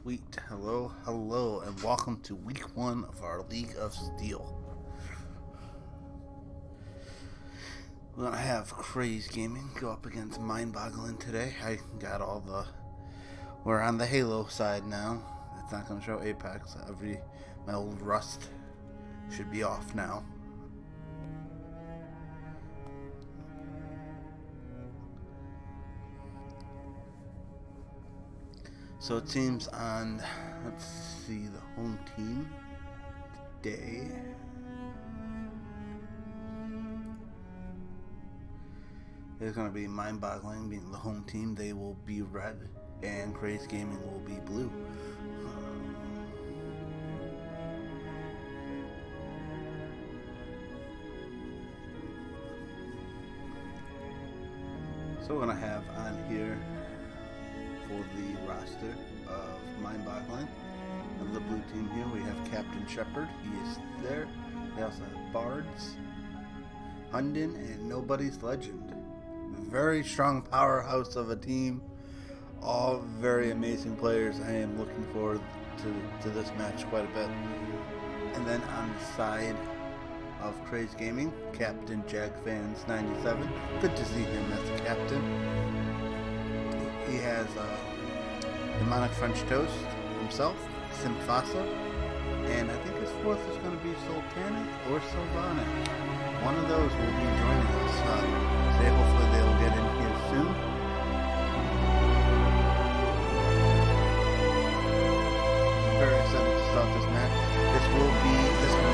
Sweet. Hello, and welcome to week 1 of our League of Steel. We're gonna have Crazed Gaming go up against Boggling today. We're on the Halo side now. It's not gonna show Apex. My old Rust should be off now. So it seems on, let's see, the home team today. It's going to be Boggling being the home team. They will be red, and Crazed Gaming will be blue. So we're going to have on here for the roster of Boggling. And the blue team here, we have Captain Shepard. He is there. We also have Bards, Hunden, and Nobody's Legend. Very strong powerhouse of a team. All very amazing players. I am looking forward to this match quite a bit. And then on the side of Crazed Gaming, Captain JagFans97. Good to see him as a captain. He has Demonic French Toast himself, Simfasa, and I think his fourth is going to be Sultanic or Sylvanic. One of those will be joining us. Hopefully they'll get in here soon. I'm very excited to start this match. This will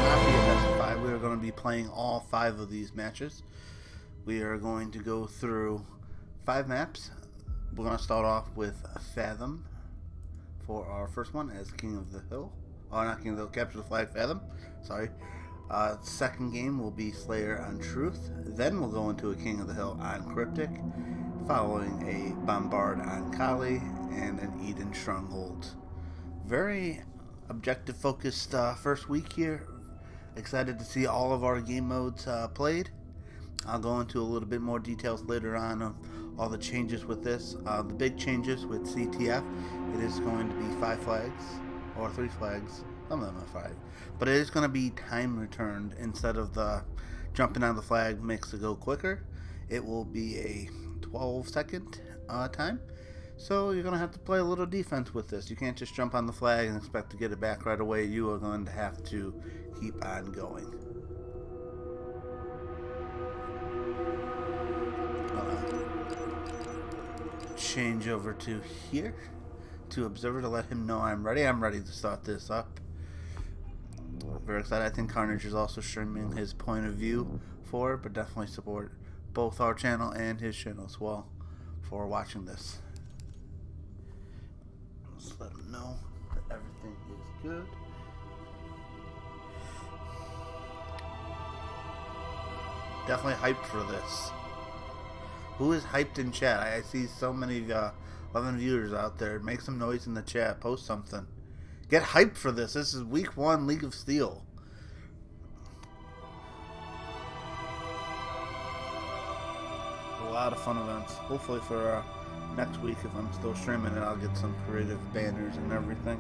not be a best of 5. We are going to be playing all 5 of these matches. We are going to go through 5 maps. We're going to start off with Fathom for our first one as King of the Hill. Oh, not King of the Hill, Capture the Flag, Fathom. Sorry. Second game will be Slayer on Truth. Then we'll go into a King of the Hill on Cryptic, following a Bombard on Kali, and an Eden Stronghold. Very objective-focused first week here. Excited to see all of our game modes played. I'll go into a little bit more details later on of all the changes with this. The big changes with CTF, it is going to be 5 flags, or 3 flags. Some of them are 5. But it is going to be time returned instead of the jumping on the flag makes it go quicker. It will be a 12-second time. So you're going to have to play a little defense with this. You can't just jump on the flag and expect to get it back right away. You are going to have to keep on going. Change over to here to Observer to let him know I'm ready. I'm ready to start this up. Very excited. I think Carnage is also streaming his point of view for it, but definitely support both our channel and his channel as well for watching this. Let's let him know that everything is good. Definitely hyped for this. Who is hyped in chat? I see so many 11 viewers out there. Make some noise in the chat. Post something. Get hyped for this. This is week 1 League of Steel. A lot of fun events. Hopefully for next week, if I'm still streaming it, I'll get some creative banners and everything.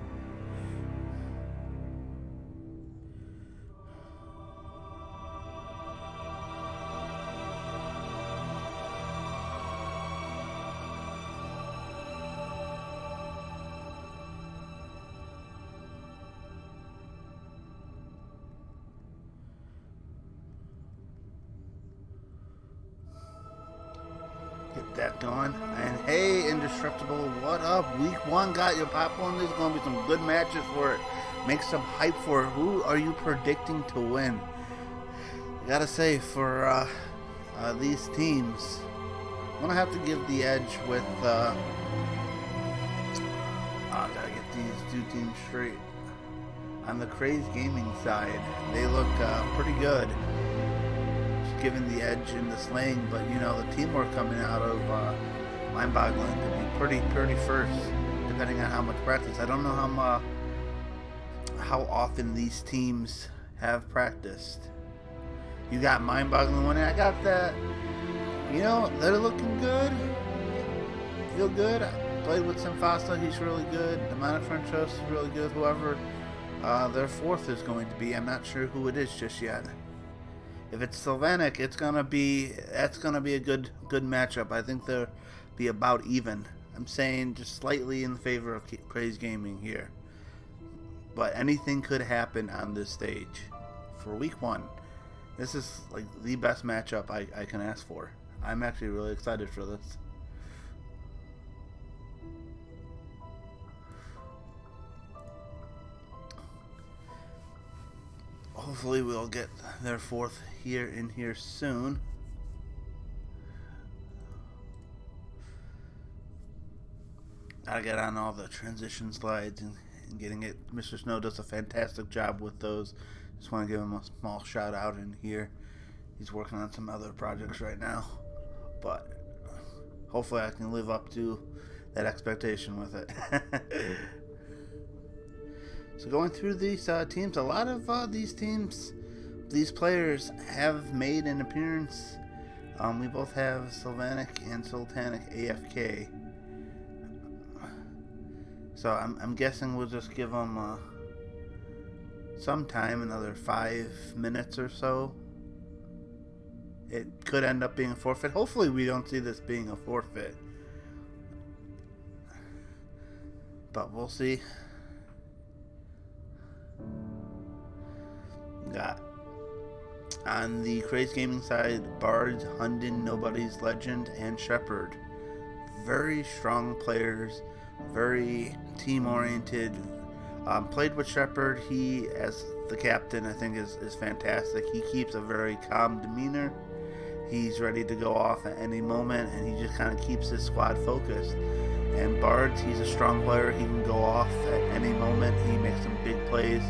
Get that going. And hey, Indestructible, what up? Week 1 got your popcorn. There's going to be some good matches for it. Make some hype for it. Who are you predicting to win? I gotta say, for these teams, I'm going to have to give the edge with... I gotta get these 2 teams straight. On the Crazed Gaming side, they look pretty good. Given the edge in the slaying, but you know, the teamwork coming out of Boggling could be pretty first, depending on how much practice. I don't know how often these teams have practiced. You got Boggling winning. I got that. You know, they're looking good. Feel good. played with Simfasa, he's really good. Demonic French Toast is really good. Whoever their fourth is going to be, I'm not sure who it is just yet. If it's Sylvanic, that's gonna be a good matchup. I think they'll be about even. I'm saying just slightly in favor of Crazed Gaming here, but anything could happen on this stage for week 1. This is like the best matchup I can ask for. I'm actually really excited for this. Hopefully we'll get their fourth here soon. Gotta get on all the transition slides and getting it. Mr. Snow does a fantastic job with those. Just want to give him a small shout out in here. He's working on some other projects right now, but hopefully I can live up to that expectation with it. So going through these teams, a lot of these players have made an appearance. We both have Sylvanic and Sultanic AFK. So I'm guessing we'll just give them some time, another 5 minutes or so. It could end up being a forfeit. Hopefully we don't see this being a forfeit, but we'll see. Got on the Crazed Gaming side, Bards, Hunden, Nobody's Legend, and Shepherd. Very strong players, very team-oriented. Played with Shepherd. He, as the captain, I think is fantastic. He keeps a very calm demeanor. He's ready to go off at any moment, and he just kind of keeps his squad focused. And Bards, he's a strong player. He can go off at any moment. He makes some big plays.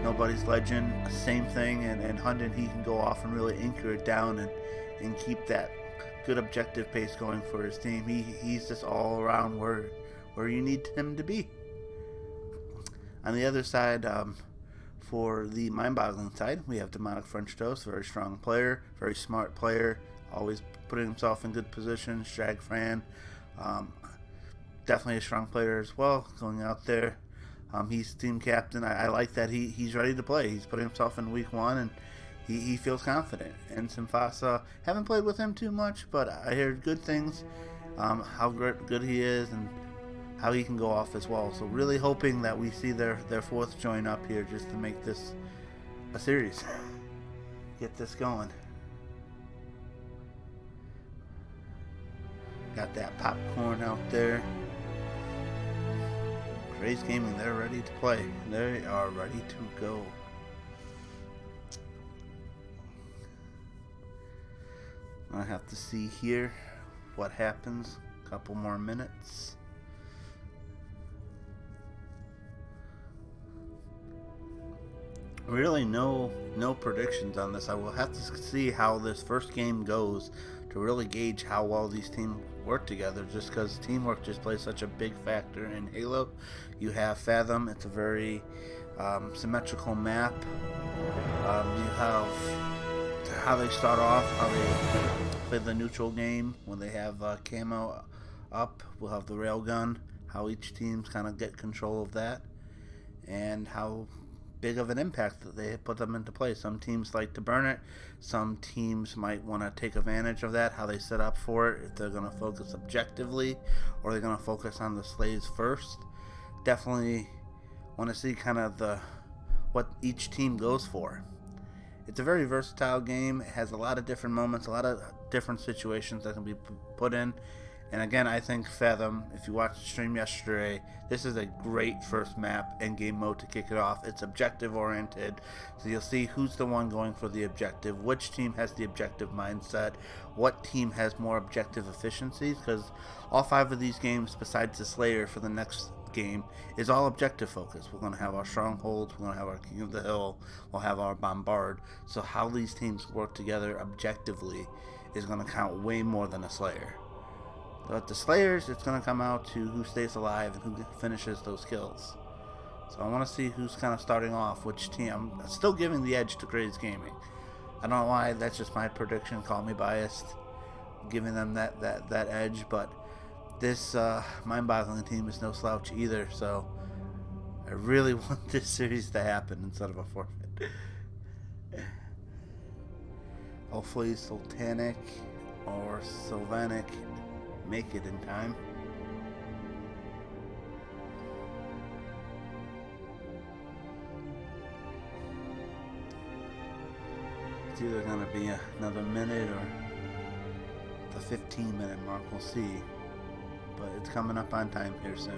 Nobody's Legend, same thing. And Hunden, he can go off and really anchor it down and keep that good objective pace going for his team. He's just all around where you need him to be. On the other side, for the mind-boggling side, we have Demonic French Toast, very strong player, very smart player, always putting himself in good positions. Shag Fran, definitely a strong player as well, going out there. He's team captain. I like that he's ready to play. He's putting himself in week 1, and he feels confident. And Simfasa, haven't played with him too much, but I heard good things, how good he is and how he can go off as well. So really hoping that we see their fourth join up here just to make this a series. Get this going. Got that popcorn out there. Crazed Gaming, they're ready to play. They are ready to go. I have to see here what happens. A couple more minutes. Really no predictions on this. I will have to see how this first game goes to really gauge how well these teams work together, just because teamwork just plays such a big factor in Halo. You have Fathom, it's a very symmetrical map. You have how they start off, how they play the neutral game when they have camo up. We'll have the railgun, how each team's kind of get control of that, and how big of an impact that they put them into play. Some teams like to burn it. Some teams might want to take advantage of that, how they set up for it, if they're going to focus objectively or they're going to focus on the slaves first. Definitely want to see kind of what each team goes for. It's a very versatile game. It has a lot of different moments, a lot of different situations that can be put in. And again, I think Fathom, if you watched the stream yesterday, this is a great first map and game mode to kick it off. It's objective oriented, so you'll see who's the one going for the objective, which team has the objective mindset, what team has more objective efficiencies, because all 5 of these games, besides the Slayer for the next game, is all objective focused. We're going to have our strongholds, we're going to have our King of the Hill, we'll have our Bombard. So how these teams work together objectively is going to count way more than a Slayer. But the Slayers, it's going to come out to who stays alive and who finishes those kills. So I want to see who's kind of starting off, which team. I'm still giving the edge to Crazed Gaming. I don't know why, that's just my prediction. Call me biased, giving them that edge, but this mind-boggling team is no slouch either, so I really want this series to happen instead of a forfeit. Hopefully Sultanic or Sylvanic make it in time. It's either going to be another minute or the 15-minute mark, we'll see. But it's coming up on time here soon.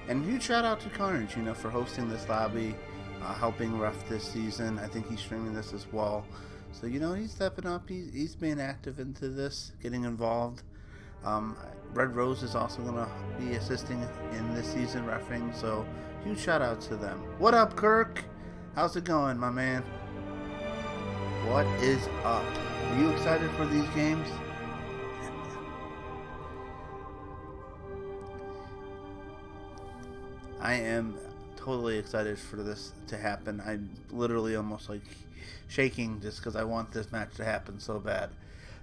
And huge shout out to Carnage, for hosting this lobby, helping ref this season. I think he's streaming this as well. So, he's stepping up. He's being active into this, getting involved. Red Rose is also going to be assisting in this season refereeing. So, huge shout out to them. What up, Kirk? How's it going, my man? What is up? Are you excited for these games? I am totally excited for this to happen. I'm literally almost like shaking just because I want this match to happen so bad.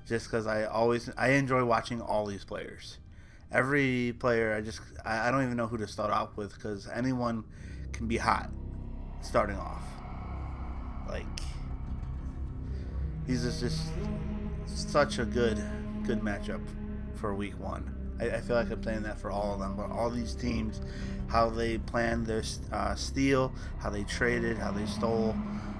Just because I enjoy watching all these players. Every player, I don't even know who to start off with because anyone can be hot starting off. Like, these is just such a good matchup for week one. I feel like I'm saying that for all of them, but all these teams, how they planned their steal, how they traded, how they stole,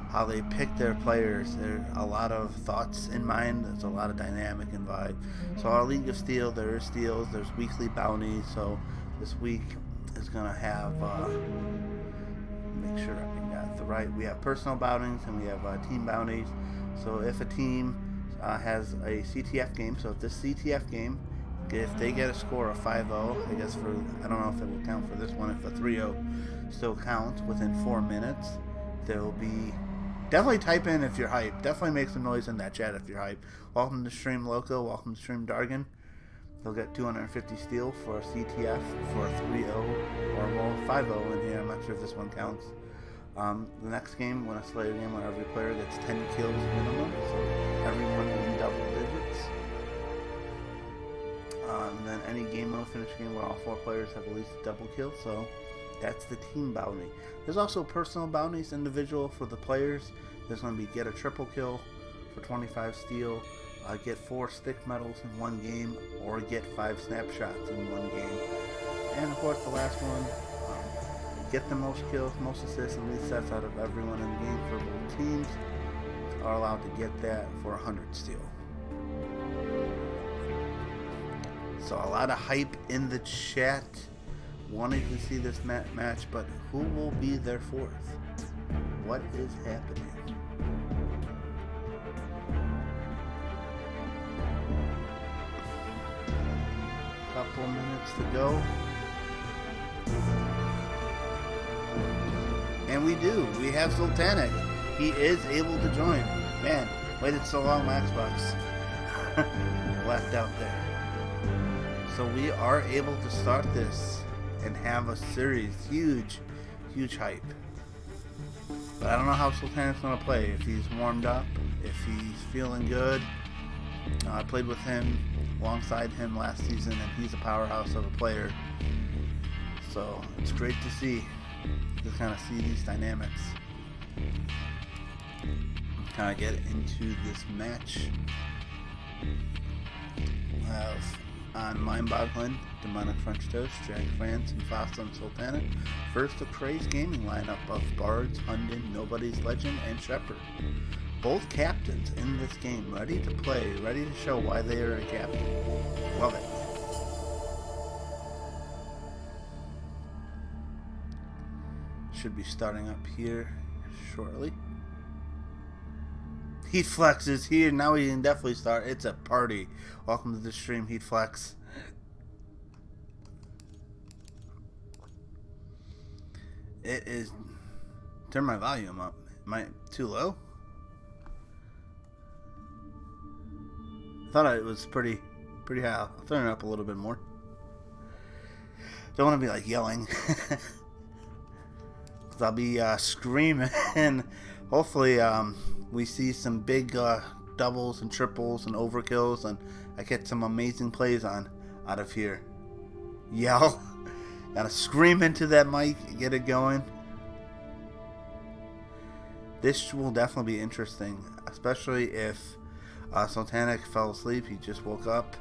how they picked their players. There are a lot of thoughts in mind. There's a lot of dynamic and vibe. So our League of Steel, there are steals, there's weekly bounties. So this week is going to have, make sure I got the right, we have personal bounties and we have team bounties. So if a team has a CTF game, so if this CTF game, if they get a score of 5-0, I guess I don't know if it will count for this one, if a 3-0 still counts within 4 minutes, there will be, definitely type in if you're hype, definitely make some noise in that chat if you're hype. Welcome to Stream Loco, welcome to Stream Dargan. They'll get 250 steel for a CTF for a 3-0 or more 5-0 in here. I'm not sure if this one counts. The next game, when a Slayer game, where every player gets 10 kills minimum, so everyone will be double digits. And then any game mode finish game where all 4 players have at least a double kill, so that's the team bounty. There's also personal bounties, individual for the players. There's going to be get a triple kill for 25 steel, get 4 stick medals in one game, or get 5 snapshots in one game. And of course the last one, get the most kills, most assists, and least sets out of everyone in the game for both teams are allowed to get that for 100 steel. So a lot of hype in the chat, wanting to see this match, but who will be their fourth? What is happening? Couple minutes to go. And we do. We have Sultanic. He is able to join. Man, waited so long, my Xbox left out there. So we are able to start this and have a series. Huge hype. But I don't know how Sultanic's going to play. If he's warmed up, if he's feeling good. I played with him, alongside him last season, and he's a powerhouse of a player. So it's great to see. To kind of see these dynamics. Kind of get into this match. We'll have on Mind-Boggling, Demonic French Toast, Drag France, and Fossil and Sultanic. First, the Crazed gaming lineup of Bards, Hunden, Nobody's Legend, and Shepherd. Both captains in this game, ready to play, ready to show why they are a captain. Love it. Should be starting up here shortly. Heat Flex is here. Now we can definitely start. It's a party. Welcome to the stream, Heat Flex. It is. Turn my volume up. Am I too low? I thought it was pretty high. I'll turn it up a little bit more. Don't want to be like yelling. I'll be screaming, and hopefully we see some big doubles and triples and overkills, and I get some amazing plays out of here. Yell. Gotta scream into that mic, get it going. This will definitely be interesting, especially if Sultanic fell asleep. He just woke up.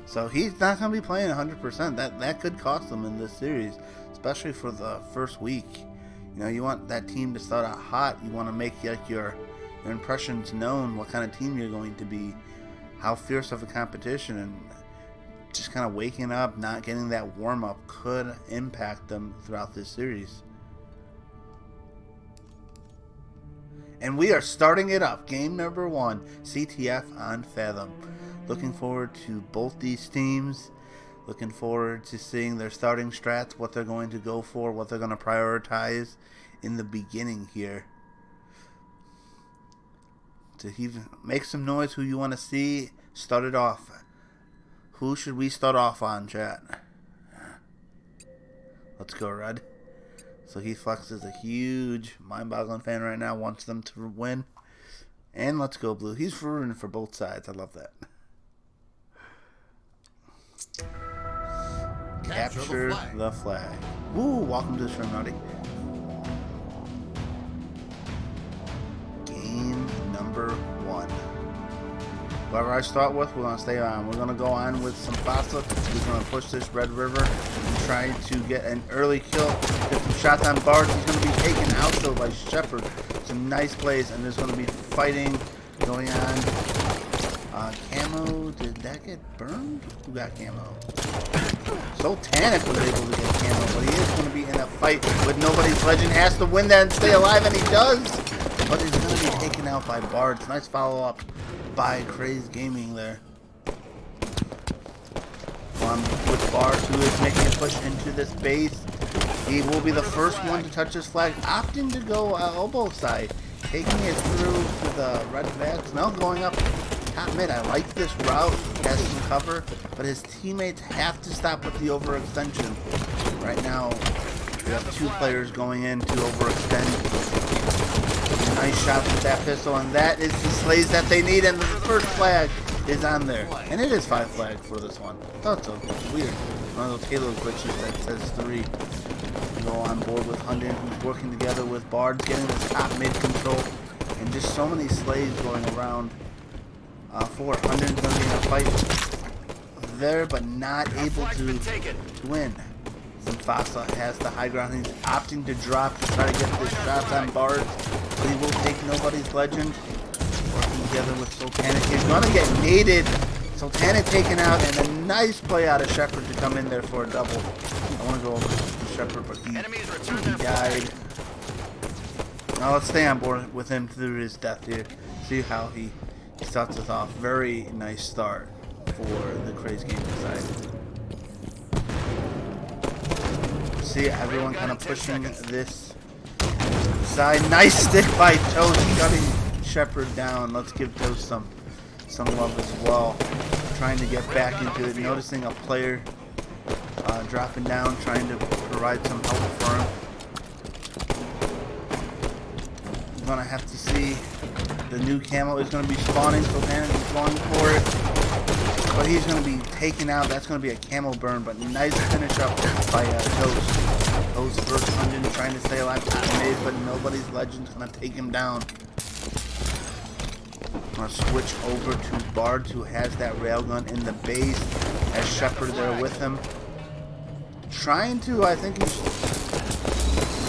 So he's not going to be playing 100%. That could cost him in this series, especially for the first week. You know, you want that team to start out hot. You want to make like your impressions known, what kind of team you're going to be, how fierce of a competition, and just kind of waking up, not getting that warm-up could impact them throughout this series. And we are starting it up. Game number 1, CTF on Fathom. Looking forward to both these teams. Looking forward to seeing their starting strats, what they're going to go for, what they're going to prioritize in the beginning here. To even make some noise, who you want to see start it off. Who should we start off on, chat? Let's go, Red. So Heathflex is a huge Mind-Boggling fan right now, wants them to win. And let's go, Blue. He's rooting for both sides. I love that. Capture the flag. Woo, welcome to the stream, Naughty. Game number 1. Whoever I start with, we're going to stay on. We're going to go on with some Fasa. We're going to push this Red River and try to get an early kill. Get some shots on Bard. He's going to be taken out, though, by Shepard. Some nice plays, and there's going to be fighting going on. Camo, did that get burned? Who got Camo? Sultanic was able to get Camo, but he is going to be in a fight with nobody's legend. Has to win that and stay alive, and he does. But he's going to be taken out by Bards. Nice follow-up by Crazed Gaming there. With Bards, who is making a push into this base. He will be the first one to touch this flag, opting to go elbow side, taking it through to the red bats. Now going up top mid. I like this route. He has some cover, but his teammates have to stop with the overextension. Right now, we have 2 players going in to overextend. Nice shot with that pistol, and that is the slays that they need, and the first flag is on there. And it is 5 flag for this one. I thought so. It's weird. One of those Halo glitches that says 3. Go on board with Hunden, who's working together with Bards, getting this top mid control, and just so many slays going around. For Hunden's going to be in a fight there, but not able to win. Fasa has the high ground. He's opting to drop to try to get this shots on Bards, but he will take nobody's legend. Working together with Sultanic. He's going to get naded. Sultanic taken out, and a nice play out of Shepard to come in there for a double. I want to go over to Shepard, but he died. Now let's stay on board with him through his death here. See how he starts us off. Very nice start for the Crazed Gaming side. See everyone kind of pushing this side. Nice stick by Toast, cutting Shepard down. Let's give Toast some love as well. Trying to get back into it. Noticing a player dropping down, trying to provide some help for him. We're gonna have to see. The new camo is going to be spawning, so Panic is going for it. But he's going to be taken out. That's going to be a camo burn, but nice finish up by Toast. Toast versus Hunden, trying to stay alive top mid, but nobody's legend's going to take him down. I'm going to switch over to Bard, who has that railgun in the base. Has Shepard there with him. Trying to, I think he's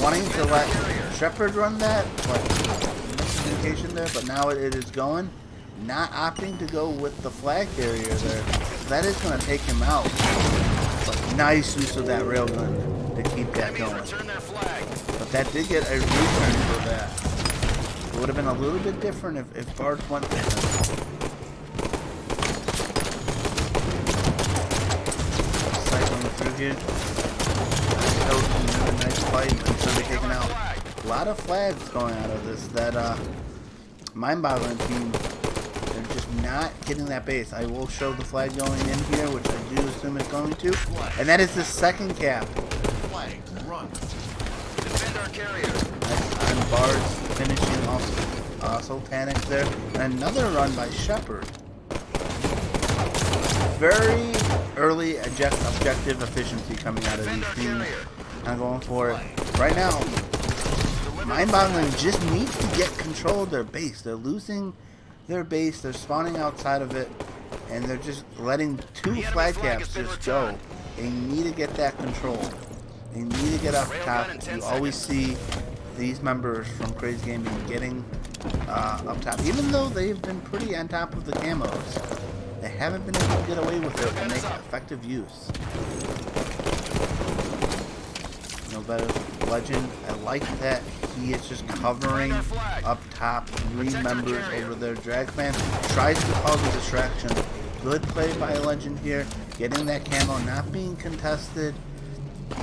wanting to let Shepard run that, but there, but now it is going. Not opting to go with the flag carrier there. So that is going to take him out. But nice use of that railgun to keep that going. But that did get a return for that. It would have been a little bit different if Bard went with him. Cycling through here. Nice fight, but it's going to be taken out. A lot of flags going out of this. That Mind-Boggling team, they're just not getting that base. I will show the flag going in here, which I do assume it's going to. And that is the second cap. Flag run. Defend our carrier. Nice on Bards finishing also Sultanic there. And another run by Shepard. Very early objective efficiency coming out of these teams. I'm going for it. Right now, Mind-Boggling just needs to get control of their base. They're losing their base. They're spawning outside of it. And they're just letting 2 flag caps just go. They need to get that control. They need to get up top. You always see these members from Crazed Gaming getting up top. Even though they've been pretty on top of the camos, they haven't been able to get away with it and make effective use. No better Legend. I like that he is just covering up top 3 members over there. Dragman tries to cause a distraction. Good play by Legend here. Getting that camo, not being contested.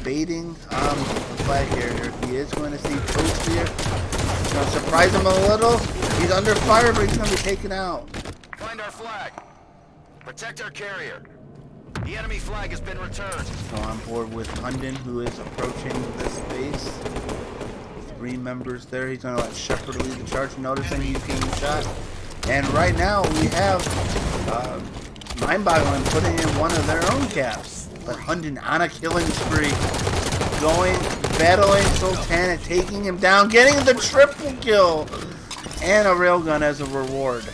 Baiting the flag carrier. He is going to see Toast here. He's going to surprise him a little. He's under fire, but he's going to be taken out. Find our flag. Protect our carrier. The enemy flag has been returned. So on board with Hunden, who is approaching this base. 3 members there. He's going to let Shepard lead the charge, noticing he's getting shot. And right now we have Mind-Boggling putting in one of their own caps. But Hunden on a killing spree. Going, battling Sultanic, taking him down, getting the triple kill. And a railgun as a reward.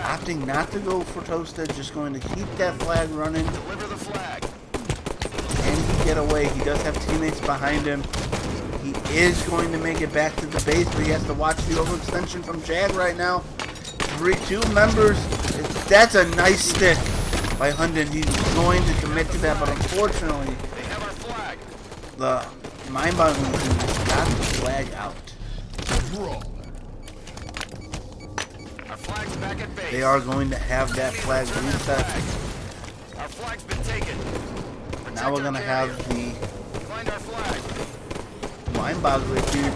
Opting not to go for Toasted, just going to keep that flag running. Deliver the flag. And he get away. He does have teammates behind him. He is going to make it back to the base, but he has to watch the overextension from Jag right now. 2 members. That's a nice stick by Hunden. He's going to commit to that, but unfortunately, They have our flag. the Mind-Boggling team just got the flag out. Our flag's back at base. They are going to have that flag reset. Our flag's been taken. Now we're going to have the Find our flag. Mind-Boggling here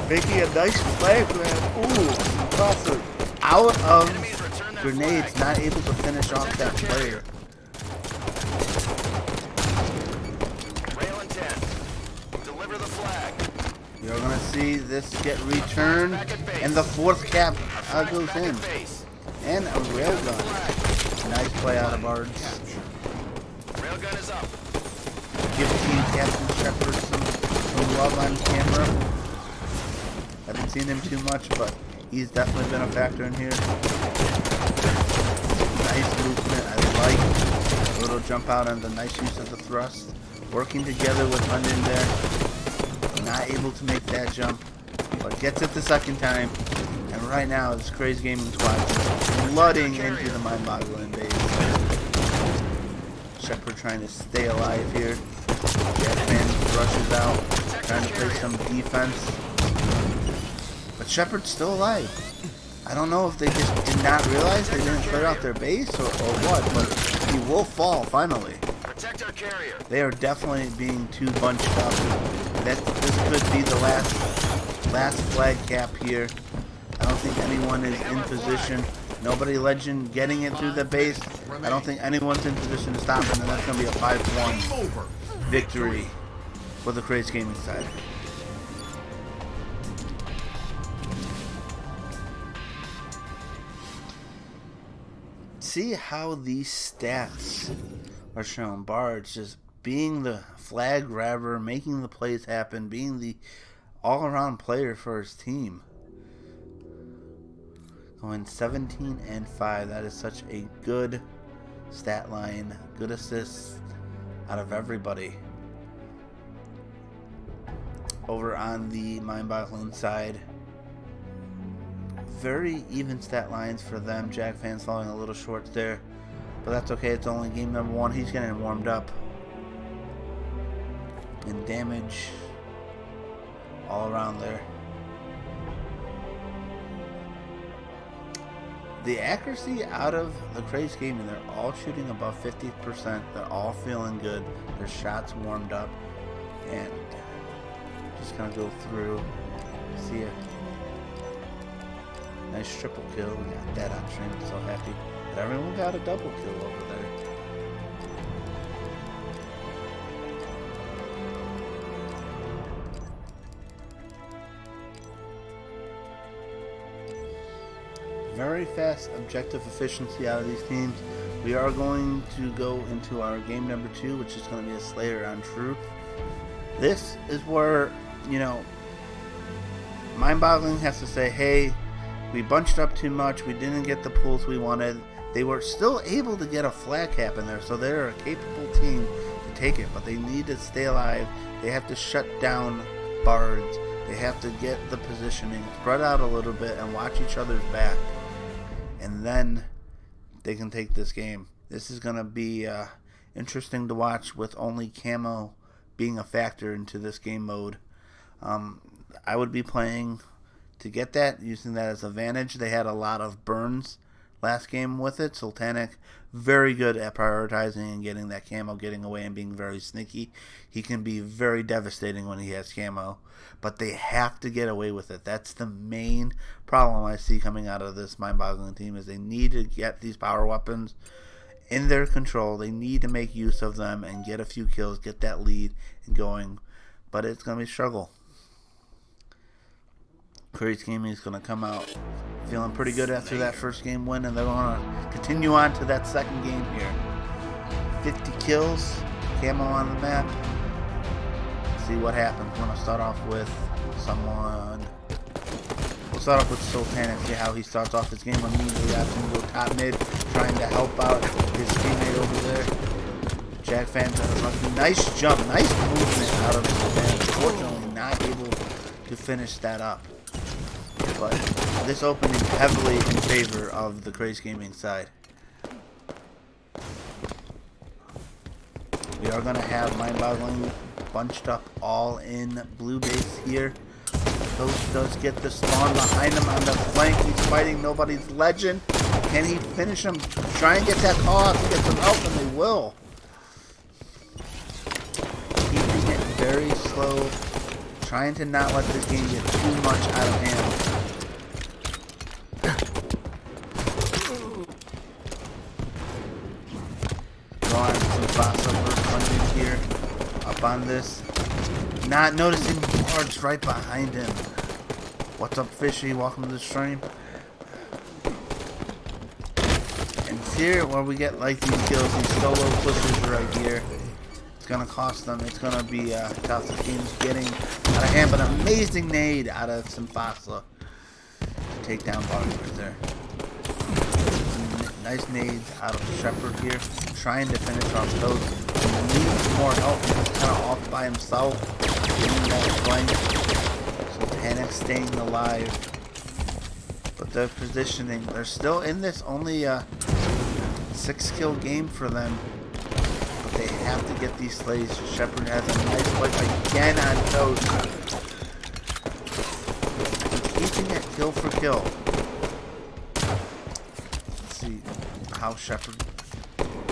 making a nice flag grab. Ooh, impressive. Out of Enemies return their grenades, flag. not able to finish off that player. Rail and 10. Deliver the flag. You're going to see this get returned, and the 4th cap goes Back in. at base. And a railgun. Nice play out of Bards. Railgun is up. Give Team Captain Shepard some love on camera. Haven't seen him too much, but he's definitely been a factor in here. Nice movement. I like a little jump out on the nice use of the thrust. Working together with Hunden there. Not able to make that jump, but gets it the 2nd time. And right now, this Crazed Gaming squad is flooding into the Mind-Boggling base. Shepard trying to stay alive here. Jetman rushes out, trying to play some defense. But Shepard's still alive. I don't know if they just did not realize they didn't clear out their base or what, but he will fall finally. Protect our carrier. They are definitely being too bunched up. This could be the last flag cap here. I don't think anyone is in position. Nobody Legend getting it through the base. I don't think anyone's in position to stop him, and that's going to be a 5-1 victory for the Crazed Gaming side. See how these stats are shown. Bards just being the flag grabber, making the plays happen, being the all-around player for his team. Going 17-5. That is such a good stat line. Good assists out of everybody. Over on the Mind-Boggling side, very even stat lines for them. Jag fans falling a little short there, but that's okay. It's only game number 1. He's getting warmed up. And damage all around there. The accuracy out of the Crazed Gaming, they're all shooting above 50%. They're all feeling good. Their shots warmed up. And just gonna go through. See a nice triple kill. We got that on stream. So happy that everyone got a double kill over there. very fast objective efficiency out of these teams. We are going to go into our game number 2, which is going to be a Slayer on Truth. This is where, you know, Mind-Boggling has to say, hey, we bunched up too much, we didn't get the pulls we wanted. They were still able to get a flag cap in there, so they're a capable team to take it, but they need to stay alive. They have to shut down bards. They have to get the positioning, spread out a little bit, and watch each other's back. And then they can take this game. This is going to be interesting to watch with only camo being a factor into this game mode. I would be playing to get that, using that as advantage. They had a lot of burns last game with it. Sultanic, very good at prioritizing and getting that camo, getting away and being very sneaky. He can be very devastating when he has camo, but they have to get away with it. That's the main problem I see coming out of this Mind-Boggling team, is they need to get these power weapons in their control. They need to make use of them and get a few kills, get that lead and going, but it's going to be a struggle. Crazed Gaming is going to come out feeling pretty good after that first game win, and they're going to continue on to that second game here. 50 kills, camo on the map. Let's see what happens. We're going to start off with someone. We'll start off with Sultanic, see how he starts off his game immediately after him go top mid, trying to help out his teammate over there. Jack Fan's a nice jump, nice movement out of Sultanic. Unfortunately, not able to finish that up. But this opening heavily in favor of the Crazed Gaming side. We are going to have Mind-Boggling bunched up all in blue base here. Toast does get the spawn behind him on the flank. He's fighting nobody's legend. Can he finish him? Try and get that call out to get some help, and they will. Keeping it very slow. Trying to not let this game get too much out of hand. Drawing some fast over here. Up on this. Not noticing Bard's right behind him. What's up, Fishy? Welcome to the stream. And here, where we get like these kills, these solo pushes right here. It's going to cost them. It's going to be tough. The team's getting out of hand, but an amazing nade out of Simfasa to take down Bard right there. Nice nades out of Shepard here, trying to finish off Toast. He needs more help. He's kind of off by himself, getting that flank. Sultanic staying alive. But their positioning, they're still in this, only a 6-kill game for them. They have to get these slays. Shepard has a nice fight again on Toast. He's keeping it kill for kill. Let's see how Shepard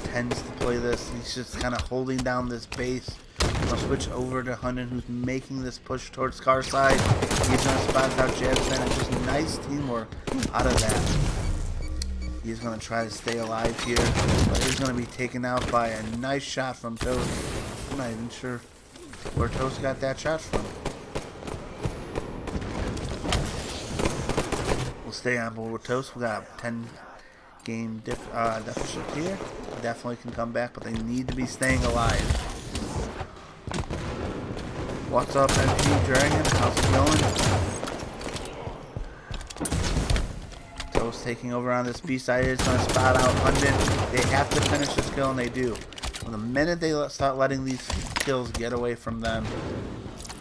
tends to play this. He's just kind of holding down this base. I'll switch over to Hunden, who's making this push towards Scar side. He's going to spot out Jasmine, and just nice teamwork out of that. He's going to try to stay alive here, but he's going to be taken out by a nice shot from Toast. I'm not even sure where Toast got that shot from. We'll stay on board with Toast. We got a 10-game deficit here. Definitely can come back, but they need to be staying alive. What's up, MP Dragon? How's it going? Taking over on this B side, is going to spot out Hunden. They have to finish this kill, and they do. Well, the minute they start letting these kills get away from them,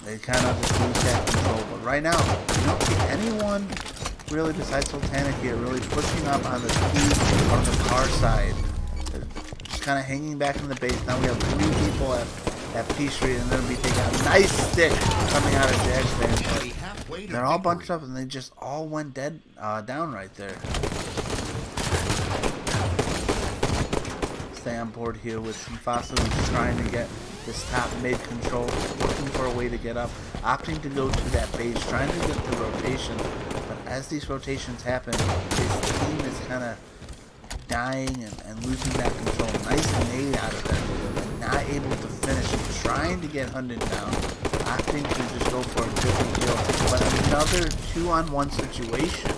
they kind of just lose that control. But right now, you don't see anyone really besides Sultanic here really pushing up on the P or the car side. They're just kind of hanging back in the base. Now we have 3 people at P Street, and they're going to be taking a nice stick coming out of Jag's van. They're all bunched up, and they just all went dead down right there. Stay on board here with Simfasa, who's trying to get this top mid control, looking for a way to get up, opting to go to that base, trying to get the rotation. But as these rotations happen, his team is kind of dying and losing that control. Nice nade out of there. Not able to finish. Trying to get Hunden down. Opting to just go for a different kill. But another 2-on-1 situation.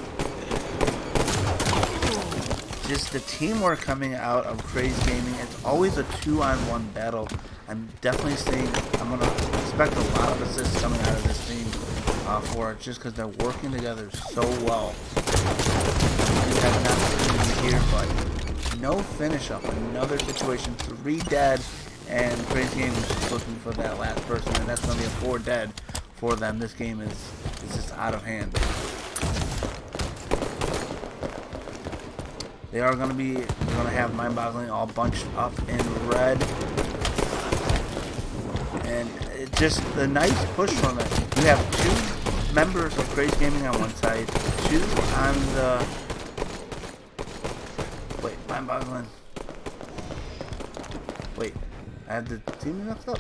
just the teamwork coming out of Crazed Gaming. It's always a 2-on-1 battle. I'm definitely saying I'm going to expect a lot of assists coming out of this team for it, just because they're working together so well. We have an opportunity here, but no finish up. Another situation, 3 dead, and Crazed Gaming is just looking for that last person, and that's going to be a 4 dead for them. This game is just out of hand. They are going to have Mind Boggling all bunched up in red. And it just the nice push from it. You have 2 members of Crazed Gaming on one side, 2 on the... Wait, Mind Boggling. Wait, I had the team mixed up?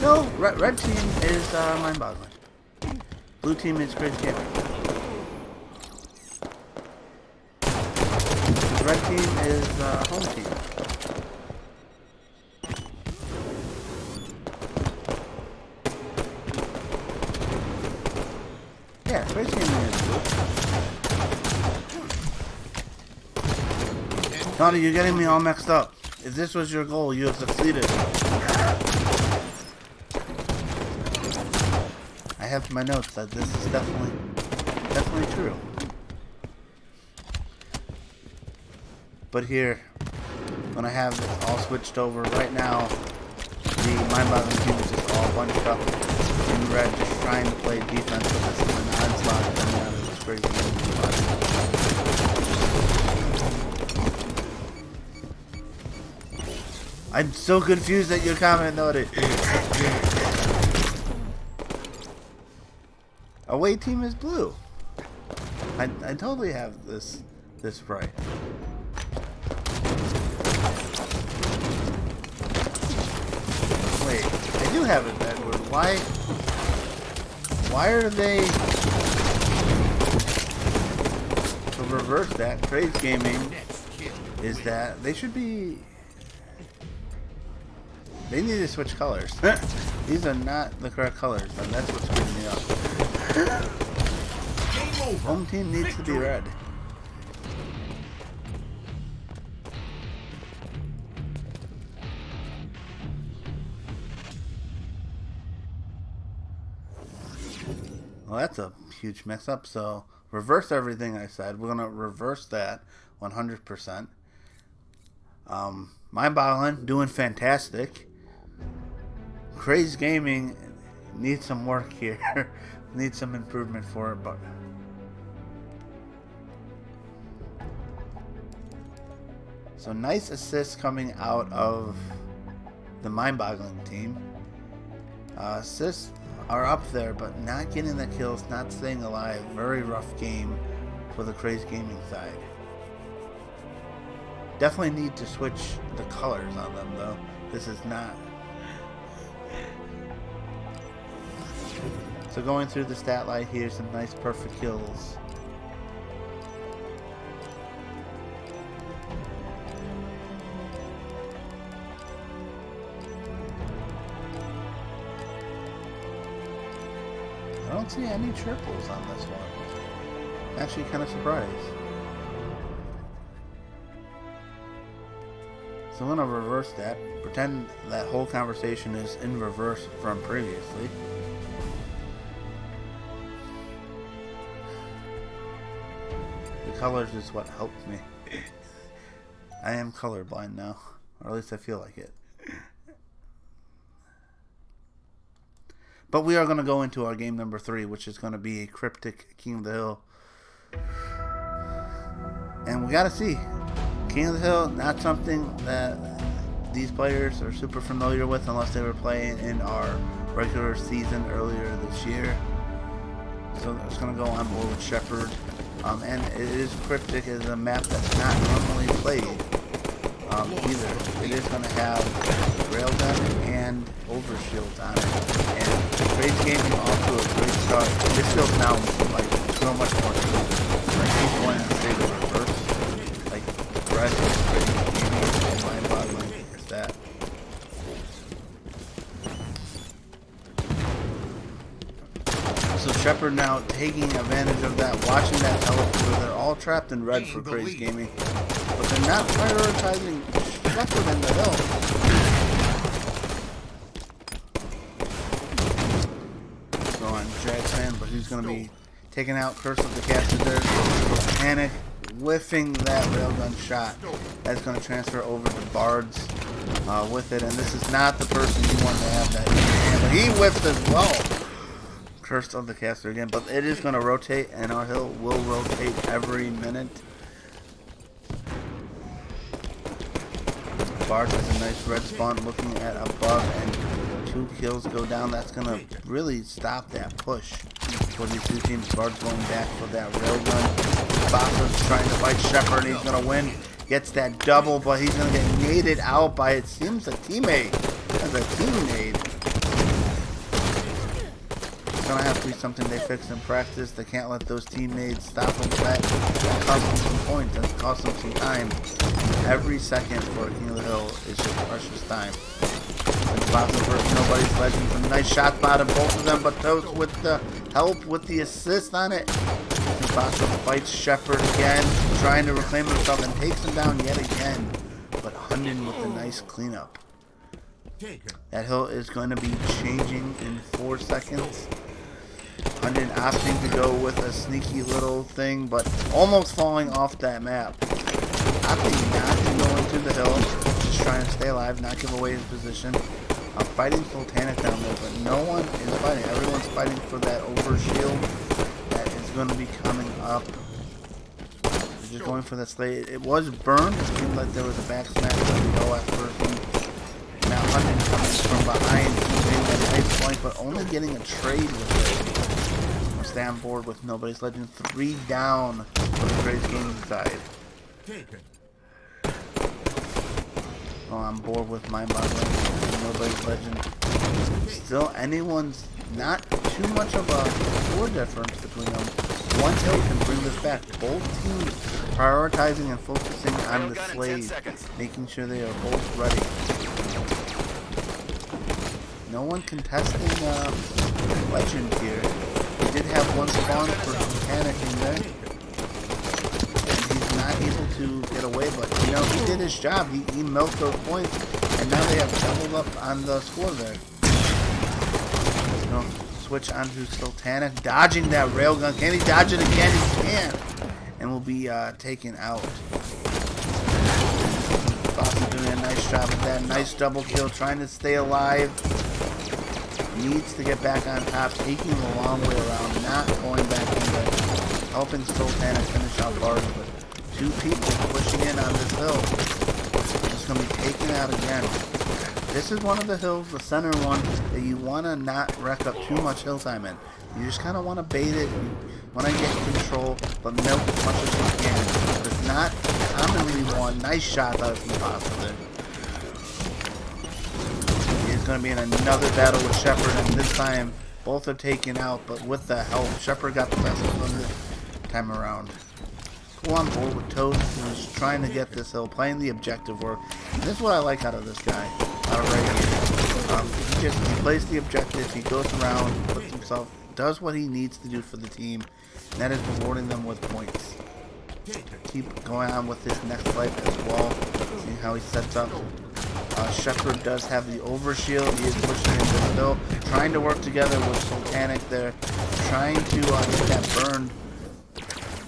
No, red team is Mind Boggling. Blue team is Crazed Gaming. Red team is home team. Yeah, Crazed Gaming is blue. Donnie, you're getting me all mixed up. If this was your goal, you have succeeded. I have my notes that this is definitely true. But here, I'm gonna have this all switched over right now. The Mind Boggling team is just all bunched up in red, just trying to play defense. But this is an onslaught coming out of this Crazed Gaming squad. I'm so confused at your comment, Noti. Away team is blue. I totally have this right. Wait, I do have it, Edward. Why are they to reverse that? Crazed Gaming is that they should be. They need to switch colors. These are not the correct colors, and that's what's screwing me up. Home team needs to be red. Well, that's a huge mix-up. So reverse everything I said. We're gonna reverse that 100%. Mind Boggling doing fantastic. Crazed Gaming needs some work here. Needs some improvement for it, but so nice assists coming out of the Mind Boggling team. Assists are up there, but not getting the kills, not staying alive. Very rough game for the Crazed Gaming side. Definitely need to switch the colors on them, though. This is not. So going through the stat line here, some nice perfect kills. I don't see any triples on this one. Actually kind of surprised. So I'm going to reverse that. Pretend that whole conversation is in reverse from previously. The colors is what helped me. I am colorblind now. Or at least I feel like it. But we are going to go into our game number 3, which is going to be a Cryptic King of the Hill. And we got to see. King of the Hill, not something that these players are super familiar with unless they were playing in our regular season earlier this year. So it's going to go on board with Shepherd. And it is Cryptic, is a map that's not normally played either. It is going to have Railgun and Overshield on it. And Crazed Gaming off to a great start. This feels now like so much more smooth. Like people wanting to say the reverse. Like the rest of Crazed Gaming and Mind Boggling is that. So Shepherd now taking advantage of that, watching that teleport. They're all all trapped in red for Crazed Gaming. But they're not prioritizing Shepherd in the hill. Go on Jackson, but he's going to be taking out Curse of the Caster there. Panic, whiffing that railgun shot. That's going to transfer over to Bards with it. And this is not the person you want to have that in your hand. But he whiffed as well. Curse of the Caster again. But it is going to rotate, and our hill will rotate every minute. Bards has a nice red spawn looking at above, and 2 kills go down. That's going to really stop that push for these two teams. Bards going back for that railgun. Basa's trying to fight Shepherd. He's going to win. Gets that double, but he's going to get naded out by, it seems, a teammate. As a teammate. It's going to have to be something they fix in practice. They can't let those teammates stop them. That cost them some points. That cost them some time. Every second for King of the Hill is just precious time. Basa versus Nobody's Legend. Some nice shots by both of them, but Toast with the help with the assist on it. Basa fights Shepherd again, trying to reclaim himself, and takes him down yet again. But Hunden with a nice cleanup. That hill is going to be changing in 4 seconds. Hunden opting to go with a sneaky little thing, but almost falling off that map. Opting not to go into the hill, just trying to stay alive, not give away his position. Fighting Sultanic down there, but no one is fighting. Everyone's fighting for that overshield that is going to be coming up. They're just going for that slate. It was burned. It seemed like there was a back smash on the OS person. Now Hunden coming from behind, using a nice point, but only getting a trade with it. We'll stay on board with Nobody's Legend. 3 down for the Crazed Gaming side. Oh, I'm bored with my Boggling. Nobody's Legend. Still, anyone's not too much of a score difference between them. One hill can bring this back. Both teams prioritizing and focusing on the slaves, making sure they are both ready. No one contesting Legend here. We did have one spawn for Mechanic in there. Not able to get away, but you know, he did his job. He milked those points, and now they have doubled up on the score there. So, switch onto Sultanic, dodging that railgun. Can he dodge it again? He can, and will be taken out. Basa doing a nice job with that. Nice double kill, trying to stay alive. Needs to get back on top, taking a long way around, not going back in there. Helping Sultanic finish out Bards, but 2 people pushing in on this hill. It's going to be taken out again. This is one of the hills, the center one, that you want to not wreck up too much hill time in. You just kind of want to bait it, you want to get control, but milk as much as you can. But it's not commonly won. Nice shot out of Basa there. He's going to be in another battle with Shepherd, and this time both are taken out, but with the help, Shepherd got the best of them this time around. Go on board with Toast, who's trying to get this hill, playing the objective work. And this is what I like out of this guy, out of Ray. He plays the objective, he goes around, puts himself, does what he needs to do for the team, and that is rewarding them with points. Keep going on with his next fight as well, seeing how he sets up. Shepherd does have the overshield, he is pushing into the hill, trying to work together with Sultanic there, trying to get that burned.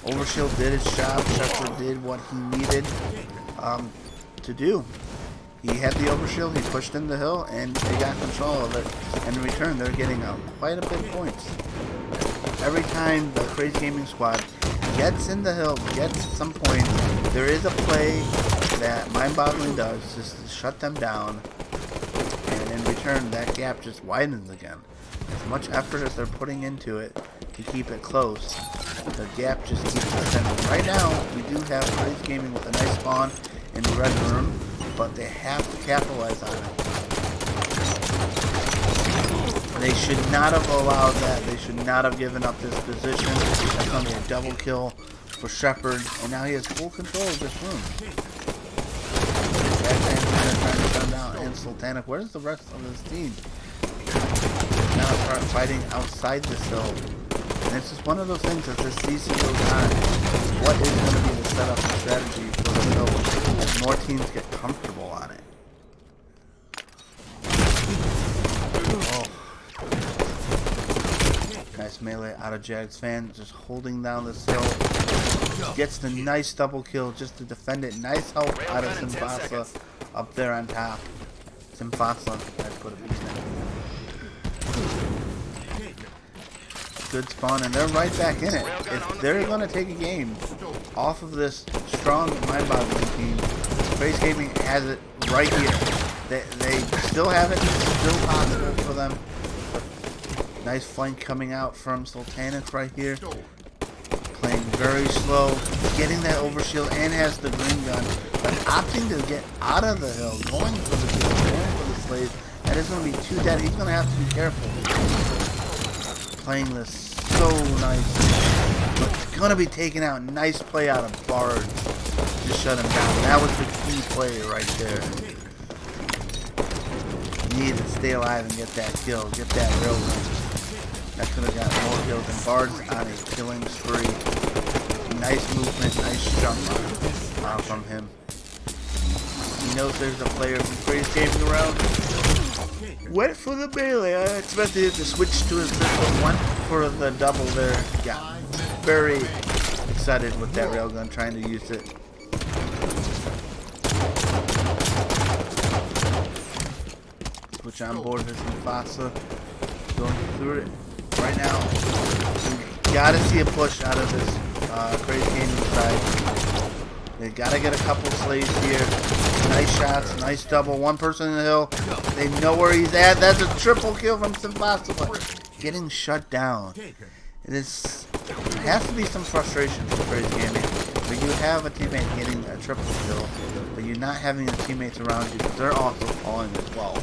Overshield did his job. Shepherd did what he needed to do. He had the overshield, he pushed in the hill, and they got control of it. And in return, they're getting quite a bit of points. Every time the Crazed Gaming squad gets in the hill, gets some points, there is a play that Mind-Boggling does just to shut them down. And in return, that gap just widens again. As much effort as they're putting into it to keep it close, the gap just keeps extending. Right now, we do have Crazed Gaming with a nice spawn in the red room, but they have to capitalize on it. They should not have allowed that. They should not have given up this position. That's going to be a double kill for Shepherd, and now he has full control of this room. Jackson trying to turn down, and Sultanic. Where's the rest of this team? Now start fighting outside this hill. And it's just one of those things as this season goes on. What is going to be the setup and strategy for the build as more teams get comfortable on it? Oh. Nice melee out of Jag's fan, just holding down this hill. Gets the nice double kill just to defend it. Nice help out of Simfasa up there on top. Simfasa, that's what it means. Good spawn, and they're right back in it. If they're going to take a game off of this strong mind-boggling team, Crazed Gaming has it right here. They still have it, still possible for them. Nice flank coming out from Sultanic right here. Playing very slow, getting that overshield, and has the green gun, but opting to get out of the hill, going for the kill, going for the slaves. That is going to be too dead. He's going to have to be careful. Playing this so nice, but going to be taken out. Nice play out of Bard to shut him down. That was the key play right there. Need to stay alive and get that kill, get that real gun. That could have got more kills, and Bard's on a killing spree. Nice movement, nice jump from him. He knows there's a player from Crazed Gaming around. Went for the melee. I expected it to switch to his pistol. Went for the double there. Got very excited with that railgun, trying to use it. Switch on board his Mufasa. Going through it. Right now, you gotta see a push out of this Crazed Gaming side. They gotta get a couple slaves here. Nice shots, nice double. One person in the hill. They know where he's at. That's a triple kill from Simfasa. Getting shut down. There has to be some frustration for Crazed Gaming. But you have a teammate getting a triple kill, but you're not having the teammates around you because they're also falling as well.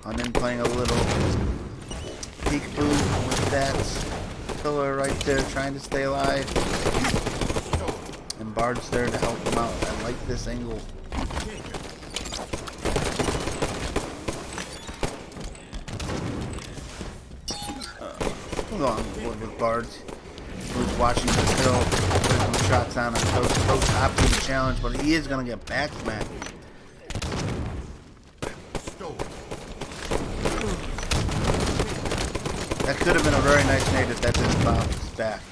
And then playing a little peekaboo with that pillar right there, trying to stay alive. And Bard's there to help him out. I like this angle. We'll go on board with Bard, who's watching the hill, putting some shots on him. Coach opting the challenge, but he is going to get back smacked. That could have been a very nice nade if that didn't bounce back.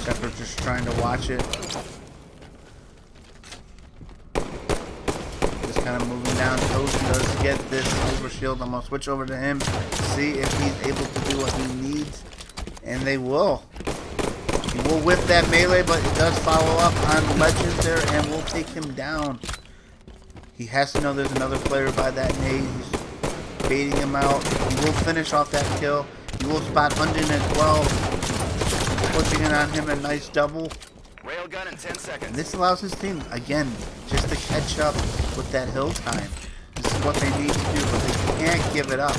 Shepard just trying to watch it. Just kind of moving down. Toast does get this overshield. I'm going to switch over to him. See if he's able to do what he needs. And they will. He will whip that melee, but it does follow up on Legend there and will take him down. He has to know there's another player by that nade. He's baiting him out. He will finish off that kill. He will spot Undin as well. Pushing it on him, a nice double. Railgun in 10 seconds. And this allows his team, again, just to catch up with that hill time. This is what they need to do, but they can't give it up.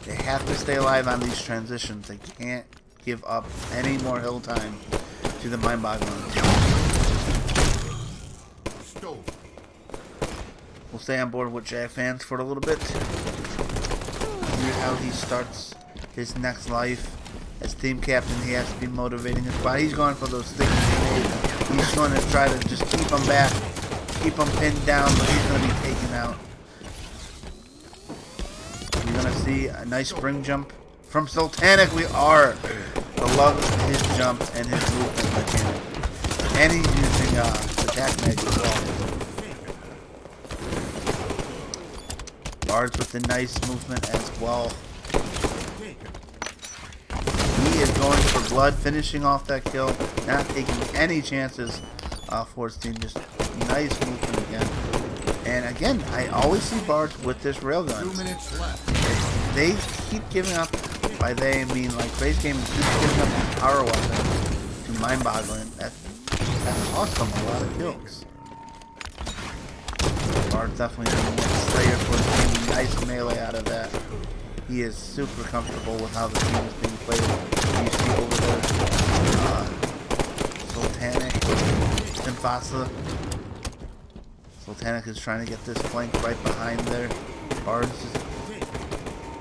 They have to stay alive on these transitions. They can't give up any more hill time to the mind-boggling. We'll stay on board with Jag fans for a little bit. Here's how he starts his next life. As team captain, he has to be motivating his squad. He's going for those sticky grenades. He's going to try to just keep them back, keep them pinned down, but he's going to be taken out. You're going to see a nice spring jump from Sultanic. We are. I love his jump and his movement mechanic. And he's using attack magic as well. Bards with the nice movement as well. He is going for blood, finishing off that kill, not taking any chances for his team. Just nice movement again. And again, I always see Bards with this railgun. 2 minutes left. They keep giving up. By they, I mean like Crazed Gaming keeps giving up the power weapon to mind-boggling. That's awesome. A lot of kills. Bard's definitely doing the Slayer for his team. Nice melee out of that. He is super comfortable with how the team is being played. You see over there, Sultanic, Simfasa. Sultanic is trying to get this flank right behind there. Bard's just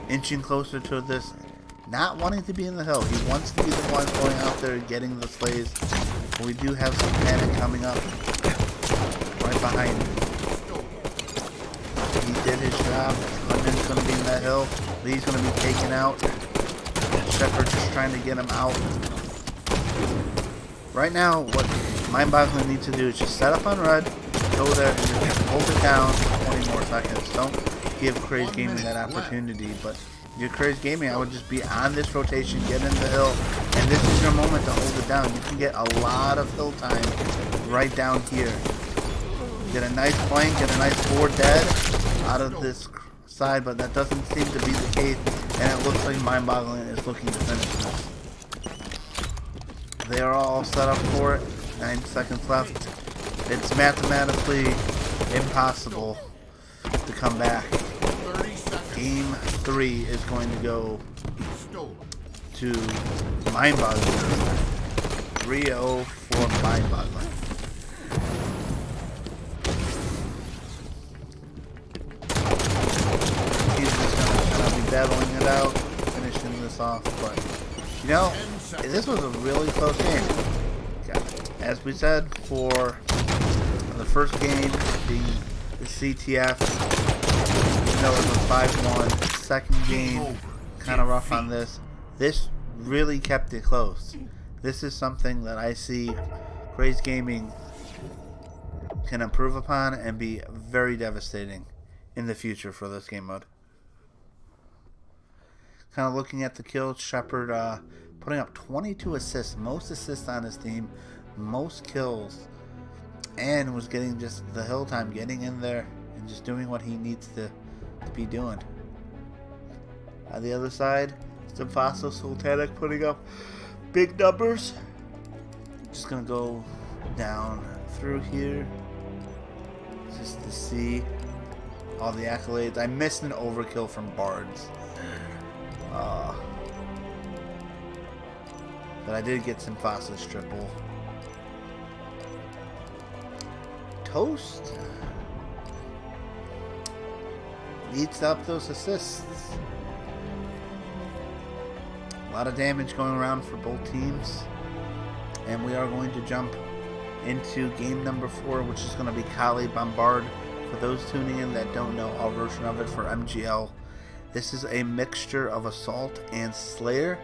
inching closer to this, not wanting to be in the hill. He wants to be the one going out there and getting the slays. But we do have Sultanic coming up right behind him. He did his job. London's going to be in that hill. Lee's going to be taken out. Shepard just trying to get him out. Right now, what Mind-Boggling needs to do is just set up on red, go there, and just hold it down for 20 more seconds. Don't give Crazed Gaming that opportunity, but if you're Crazed Gaming, I would just be on this rotation, get in the hill, and this is your moment to hold it down. You can get a lot of hill time right down here. Get a nice flank, get a nice 4 dead out of this side, but that doesn't seem to be the case, and it looks like Mind-Boggling is looking to finish this. They are all set up for it. 9 seconds left. It's mathematically impossible to come back. Game 3 is going to go to Mind-Boggling. 3-0 for Mind-Boggling. He's just going to kind of be battling it out, finishing this off, but you know, this was a really close game. As we said, for the first game being the CTF, you know, it was 5-1. Second game, kind of rough on this. This really kept it close. This is something that I see Crazed Gaming can improve upon and be very devastating in the future for this game mode. Kind of looking at the kills, Shepard putting up 22 assists, most assists on his team, most kills, and was getting just the hill time, getting in there and just doing what he needs to be doing. On the other side, Fossil Sultanic putting up big numbers. Just gonna go down through here just to see all the accolades. I missed an overkill from Bards. But I did get some Fossil's triple. Toast eats up those assists. A lot of damage going around for both teams. And we are going to jump into game number 4, which is going to be Kali Bombard. For those tuning in that don't know our version of it for MGL, this is a mixture of Assault and Slayer.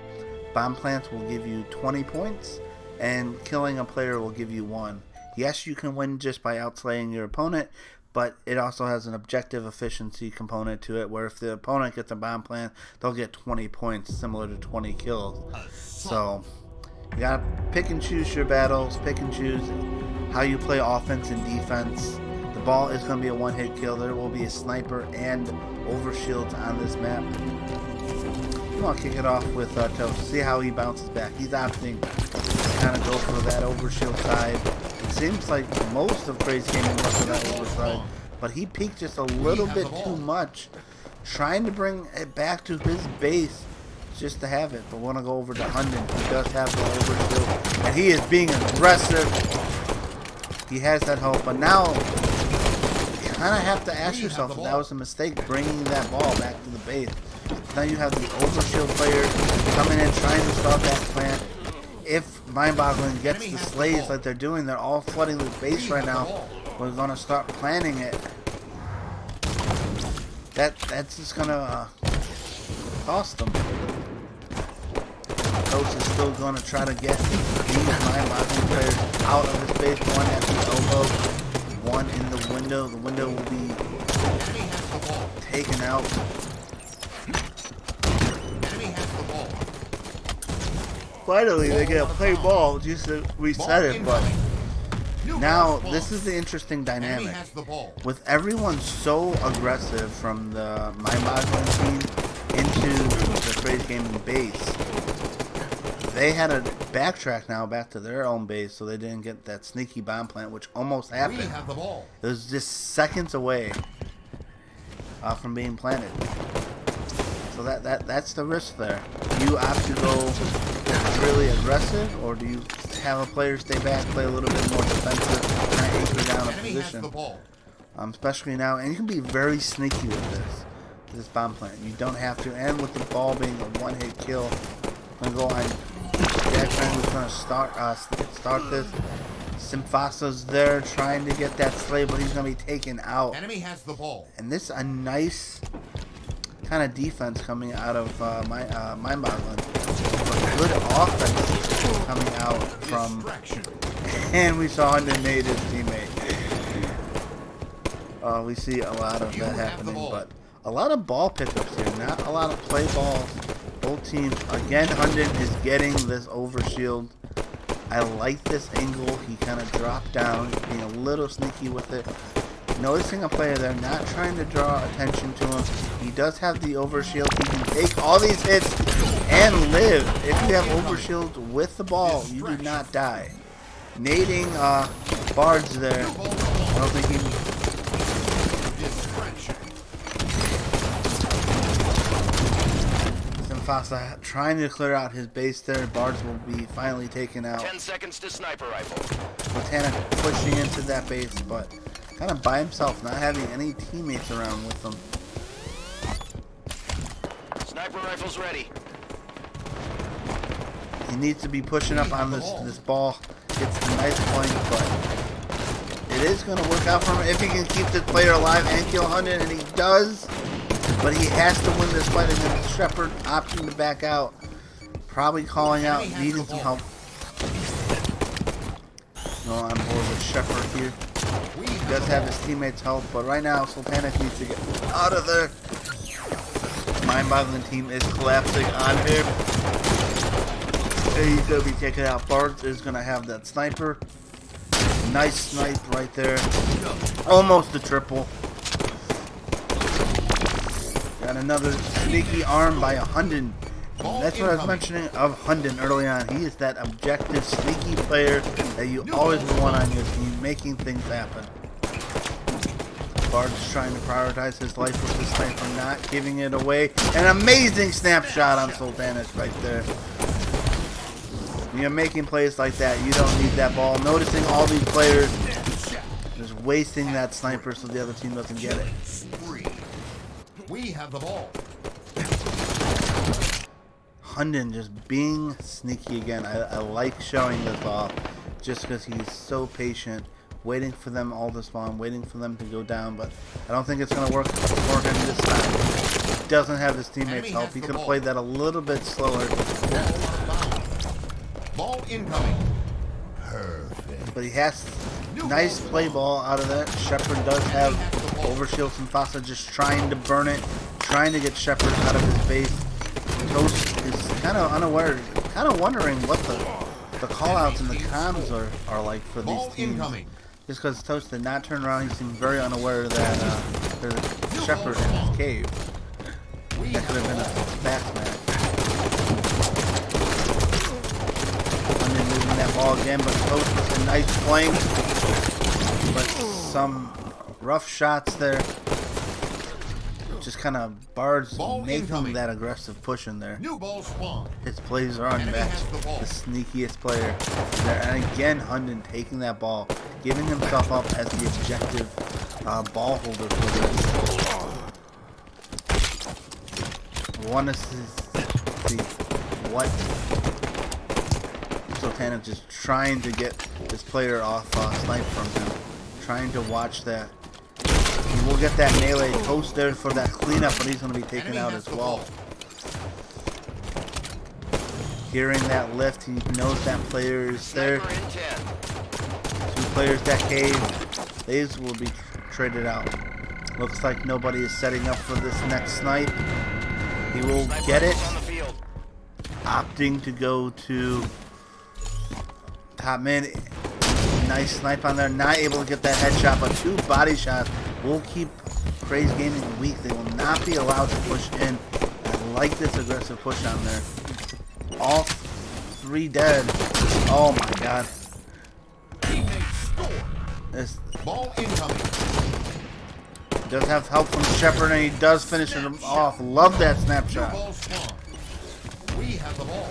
Bomb plants will give you 20 points, and killing a player will give you 1. Yes, you can win just by outslaying your opponent, but it also has an objective efficiency component to it, where if the opponent gets a bomb plant, they'll get 20 points, similar to 20 kills. So you gotta pick and choose your battles, pick and choose how you play offense and defense. The ball is going to be a one-hit kill. There will be a sniper and overshields on this map. I'm going to kick it off with Toast. See how he bounces back. He's opting to kind of go for that overshield side. It seems like most of Crazed Gaming went for that overside, but he peeked just a little bit too much, trying to bring it back to his base just to have it. But we're going to go over to Hunden. He does have the overshield, and he is being aggressive. He has that hope, but now you kind of have to ask yourself if that was a mistake, bringing that ball back to the base. Now you have the overshield players coming in trying to start that plant. If Mind-Boggling gets the slays like they're doing, they're all flooding the base right now. We're going to start planning it. That's just going to cost them. Coach is still going to try to get these Mind-Boggling players out of his base. One at the elbow, one in the window. The window will be taken out. Finally, they get a play ball just to reset it, but now this is the interesting dynamic. With everyone so aggressive from the Mind-Boggling team into the Crazed Gaming base, they had to backtrack now back to their own base so they didn't get that sneaky bomb plant, which almost happened. It was just seconds away from being planted. So that's the risk there. Do you opt to go really aggressive, or do you have a player stay back, play a little bit more defensive, try to anchor down a position? especially now. And you can be very sneaky with this bomb plant. You don't have to. And with the ball being a one-hit kill, I'm going to go on Jackman, who's going to start this. Simfasa's there trying to get that slave, but he's going to be taken out. Enemy has the ball. And this a nice kind of defense coming out of Mind-Boggling. Good offense coming out from... And we saw Hunden nade his teammate. We see a lot of that happening, but a lot of ball pickups here. Not a lot of play balls. Both teams. Again, Hunden is getting this overshield. I like this angle. He kind of dropped down, being a little sneaky with it. Noticing a player there, not trying to draw attention to him. He does have the overshield. He can take all these hits and live. If you have overshield with the ball, you do not die. Nading Bards there. I don't think he... Simfasa trying to clear out his base there. Bards will be finally taken out. 10 seconds to sniper rifle. Botanic pushing into that base, but kind of by himself, not having any teammates around with him. Sniper rifle's ready. He needs to be pushing up on this ball. Gets a nice point, but it is going to work out for him if he can keep this player alive and kill Hunden, and he does. But he has to win this fight against Shepard, opting to back out. Probably calling out, needing some help. No, on board with Shepard here. He does have his teammates' help, but right now Sultanic needs to get out of there. Mind-Boggling team is collapsing on him. And he's going to be taken out. Bards is going to have that sniper. Nice snipe right there. Almost a triple. Got another sneaky arm by a Hunden. That's what I was mentioning of Hunden early on. He is that objective, sneaky player that you always want on your team, making things happen. Bard's trying to prioritize his life with this sniper, not giving it away. An amazing snapshot on Sultanis right there. When you're making plays like that, you don't need that ball. Noticing all these players just wasting that sniper so the other team doesn't get it. We have the ball. Hunden just being sneaky again. I like showing this off just because he's so patient, waiting for them all to spawn, waiting for them to go down, but I don't think it's going to work for him this time. He doesn't have his teammates' help. He could have played that a little bit slower. Ball incoming. Perfect. But he has nice play ball out of that. Shepard does have overshield. Simfasa just trying to burn it, trying to get Shepard out of his base. Toast is kind of unaware, kind of wondering what the callouts and the comms are like for these teams. Just because Toast did not turn around, he seemed very unaware that there's a Shepard in his cave. That could have been a fast match. And then moving that ball again, but Toast with a nice flank. But some rough shots there. Just kind of Bards making that aggressive push in there. New ball spawn. His plays are unmatched. The sneakiest player there. And again, Hunden taking that ball, giving himself up as the objective ball holder for this. I want to see what Sultana just trying to get this player off snipe from him. Trying to watch that. He will get that melee post there for that cleanup, but he's going to be taken out as well. Hearing that lift, he knows that player is there. 2 players that cave. These will be traded out. Looks like nobody is setting up for this next snipe. He will get it. Opting to go to top mid. Nice snipe on there. Not able to get that headshot, but 2 body shots will keep Crazed Gaming weak. They will not be allowed to push in. I like this aggressive push on there. All 3 dead. Oh my god. This ball incoming. Does have help from Shepard, and he does finish him off. Love that snapshot. We have the ball.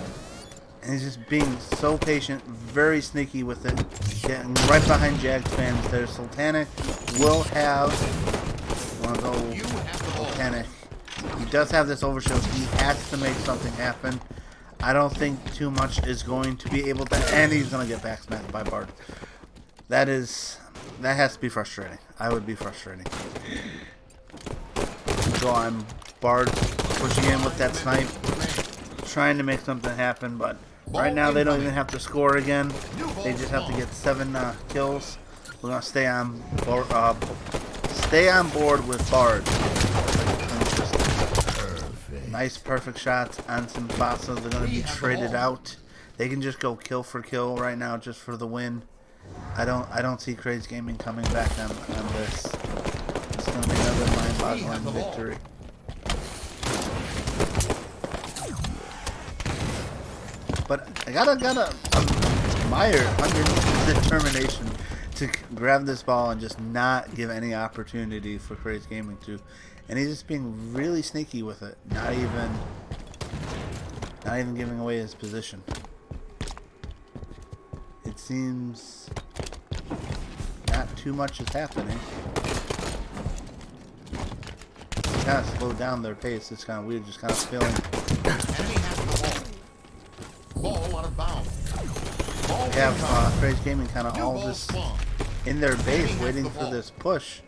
And he's just being so patient, very sneaky with it. Getting right behind Jags fans there. Sultanic will have one of those. Sultanic. He does have this overshield. He has to make something happen. I don't think too much is going to be able to, and he's going to get backsmacked by Bard. That has to be frustrating. I would be frustrating. Go on, Bard pushing in with that snipe, trying to make something happen, but right now they don't even have to score again. They just have to get 7 kills. We're going to stay on board with Bard. Nice perfect shots on some bosses. They're going to be traded out. They can just go kill for kill right now just for the win. I don't see Crazed Gaming coming back on this. It's going to be another mind-boggling victory. But I gotta admire Hunter's determination to grab this ball and just not give any opportunity for Crazed Gaming to. And he's just being really sneaky with it. Not even giving away his position. It seems not too much is happening. It's kind of slowed down their pace. It's kind of weird, just kind of feeling. Enemy has the ball. Ball out of bounds. Ball They have incoming. Crazed Gaming kind of New all ball just spawn. in their base Enemy has waiting the for ball. this push.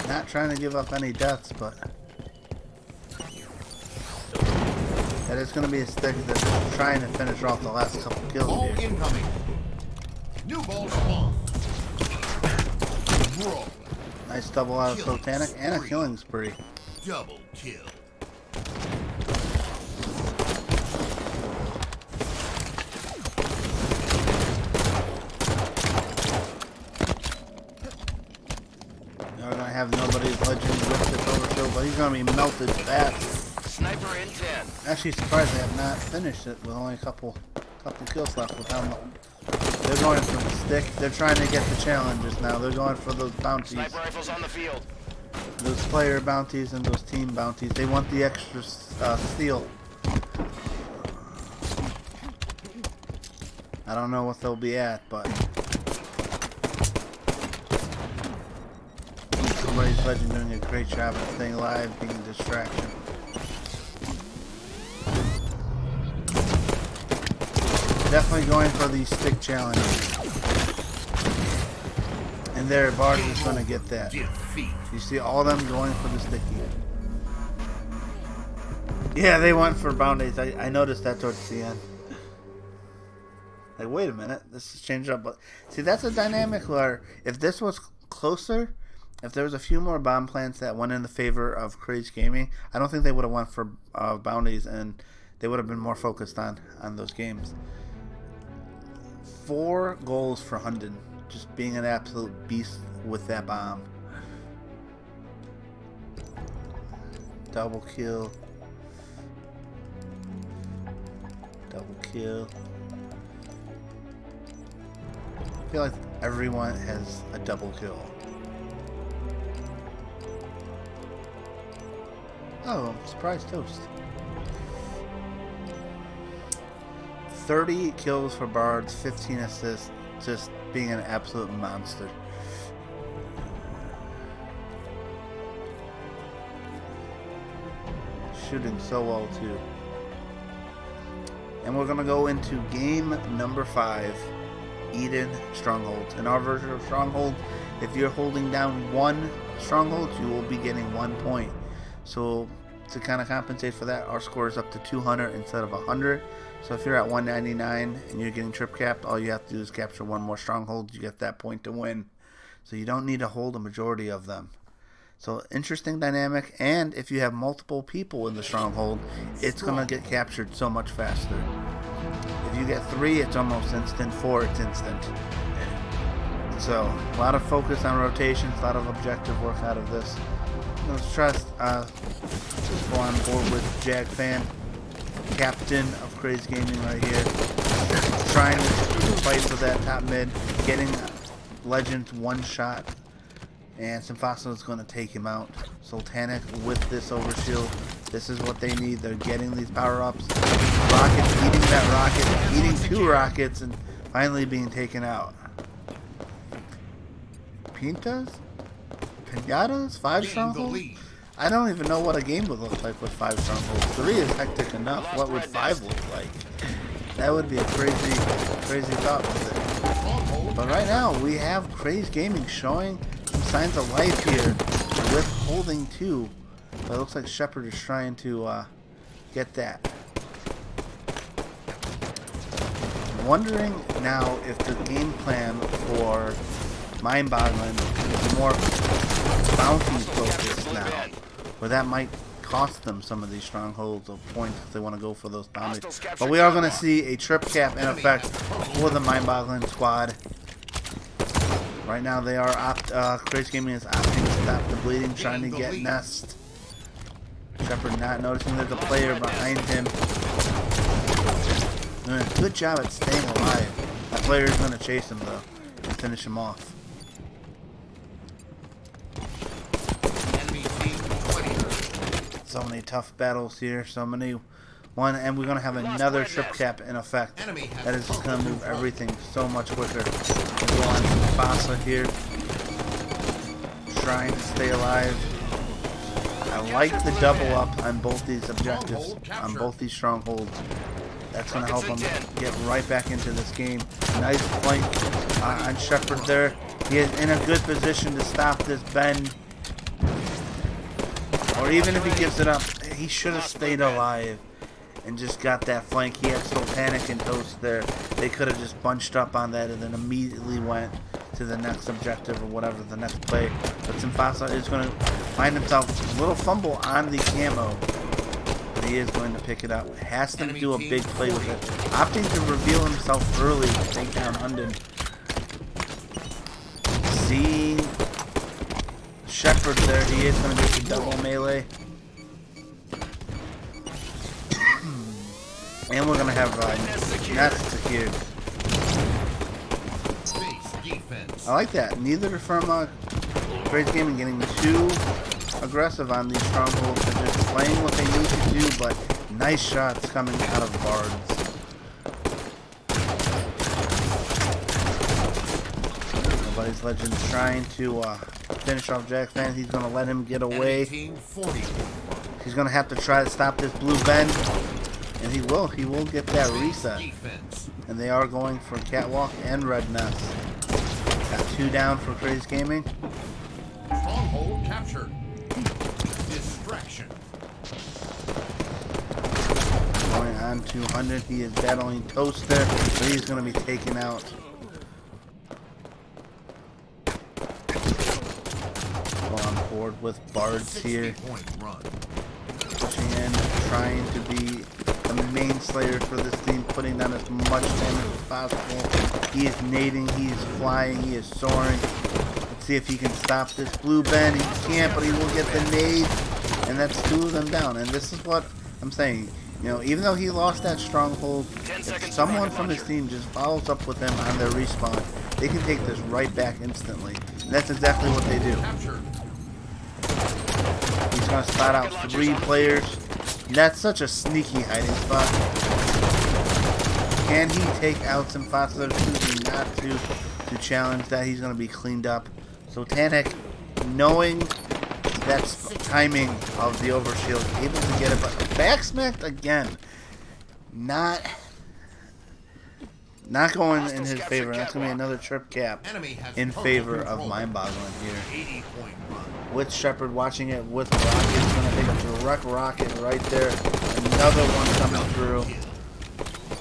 Not trying to give up any deaths, but that is going to be a stick that's trying to finish off the last couple kills Ball here. incoming. New ball spawn. Bro. Nice double out of Sultanic and a killing spree. Double kill. They're going to have nobody's legend with this overkill, but he's going to be melted fast. Sniper in 10. Actually surprised they have not finished it with only a couple kills left with how much. They're going for the stick. They're trying to get the challenges now. They're going for those bounties. Sniper rifles on the field. Those player bounties and those team bounties. They want the extra steal. I don't know what they'll be at, but somebody's legend doing a great job of staying alive, being a distraction. Definitely going for these stick challenges. And there, Bard is going to get that. Defeat. You see all them going for the sticky. Yeah, they went for bounties. I noticed that towards the end. Like, wait a minute, this has changed up. But see, that's a dynamic where if this was closer, if there was a few more bomb plants that went in the favor of Crazed Gaming, I don't think they would have went for bounties, and they would have been more focused on those games. 4 goals for Hunden, just being an absolute beast with that bomb. Double kill. Double kill. I feel like everyone has a double kill. Oh, surprise toast. 30 kills for Bards, 15 assists, just being an absolute monster. Shooting so well too. And we're gonna go into game number 5, Eden Stronghold. In our version of Stronghold, if you're holding down 1 stronghold, you will be getting 1 point. So to kind of compensate for that, our score is up to 200 instead of 100. So if you're at 199 and you're getting trip capped, all you have to do is capture 1 more stronghold. You get that point to win. So you don't need to hold a majority of them. So interesting dynamic, and if you have multiple people in the stronghold, it's going to get captured so much faster. If you get 3, it's almost instant. 4, it's instant. So a lot of focus on rotations, a lot of objective work out of this. Let's trust, just go on board with Jag Fan, captain of Crazed Gaming right here, trying to fight for that top mid, getting Legends 1 shot And Symphosa is going to take him out. Sultanic with this overshield. This is what they need. They're getting these power-ups. Rocket eating that rocket. Eating 2 rockets and finally being taken out. Pintas? Pinatas? 5 strongholds? I don't even know what a game would look like with 5 strongholds. 3 is hectic enough. What would 5 look like? That would be a crazy thought with it. But right now, we have Crazed Gaming showing some signs of life here with holding 2. But it looks like Shepard is trying to get that. I'm wondering now if the game plan for Mind-Boggling is more bounty focused now, where that might cost them some of these strongholds or points if they want to go for those bounties. But we are going to see a trip cap in effect for the Mind-Boggling squad. Right now they are Crazed Gaming is opting to stop the bleeding, trying to get Nest. Shepard not noticing there's a player behind him. Doing a good job at staying alive. That player is going to chase him though and finish him off. So many tough battles here, so many and we're gonna have another trip cap in effect. That is just gonna move everything so much quicker. We'll go on Fasa here, trying to stay alive. I like the double up on both these objectives, on both these strongholds. That's gonna help him get right back into this game. Nice flank on Shepard there. He is in a good position to stop this bend. Or even if he gives it up, he should have stayed alive and just got that flank. He had Sultanic and Toast there. They could have just bunched up on that and then immediately went to the next objective or whatever, the next play. But Symphosa is going to find himself a little fumble on the camo. But he is going to pick it up. Has to do a big play with it. Opting to reveal himself early to take down Hunden. See Shepard there, he is going to get the double melee. And we're going to have Nest secured. I like that. Neither from Crazed Gaming getting too aggressive on these strongholds. They're just playing what they need to do, but nice shots coming out of Bards. Nobody's Legends trying to finish off Jack Fan. He's going to let him get away. He's going to have to try to stop this blue bend. And he will. He will get that reset. And they are going for Catwalk and Red Nest. Got 2 down for Crazed Gaming. Stronghold captured. Distraction. Going on to 100. He is battling Toast there, but he's going to be taken out. On board with Bards here. Pushing in, trying to be the main slayer for this team, putting down as much damage as possible. He is nading, he is flying, he is soaring. Let's see if he can stop this blue bend. He can't, but he will get the nade. And that's 2 of them down. And this is what I'm saying. You know, even though he lost that stronghold, if someone from his team just follows up with him on their respawn, they can take this right back instantly. And that's exactly what they do. He's going to spot out 3 players. That's such a sneaky hiding spot. Can he take out Symphosa? Choosing not to challenge that. He's going to be cleaned up. So Tanik, knowing that's timing of the overshield, able to get it, but backsmacked again. Not going in his favor. That's going to be another trip cap in favor of Mind-Boggling here. With Shepard watching it with rockets, going to take a direct rocket right there. Another one coming through.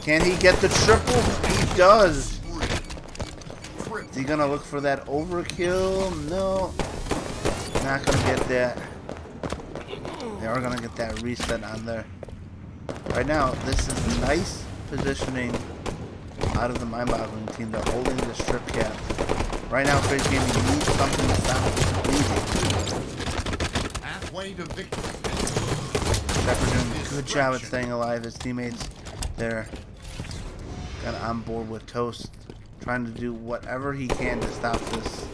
Can he get the triple? He does. Is he going to look for that overkill? No. Not going to get that. They are going to get that reset on there. Right now, this is nice positioning out of the Mind-Boggling team. They're holding the strip cap. Right now, Crazed Gaming needs something to stop this bleeding. Halfway to victory. Shepard doing a good job at staying alive. His teammates there got on board with Toast, trying to do whatever he can to stop this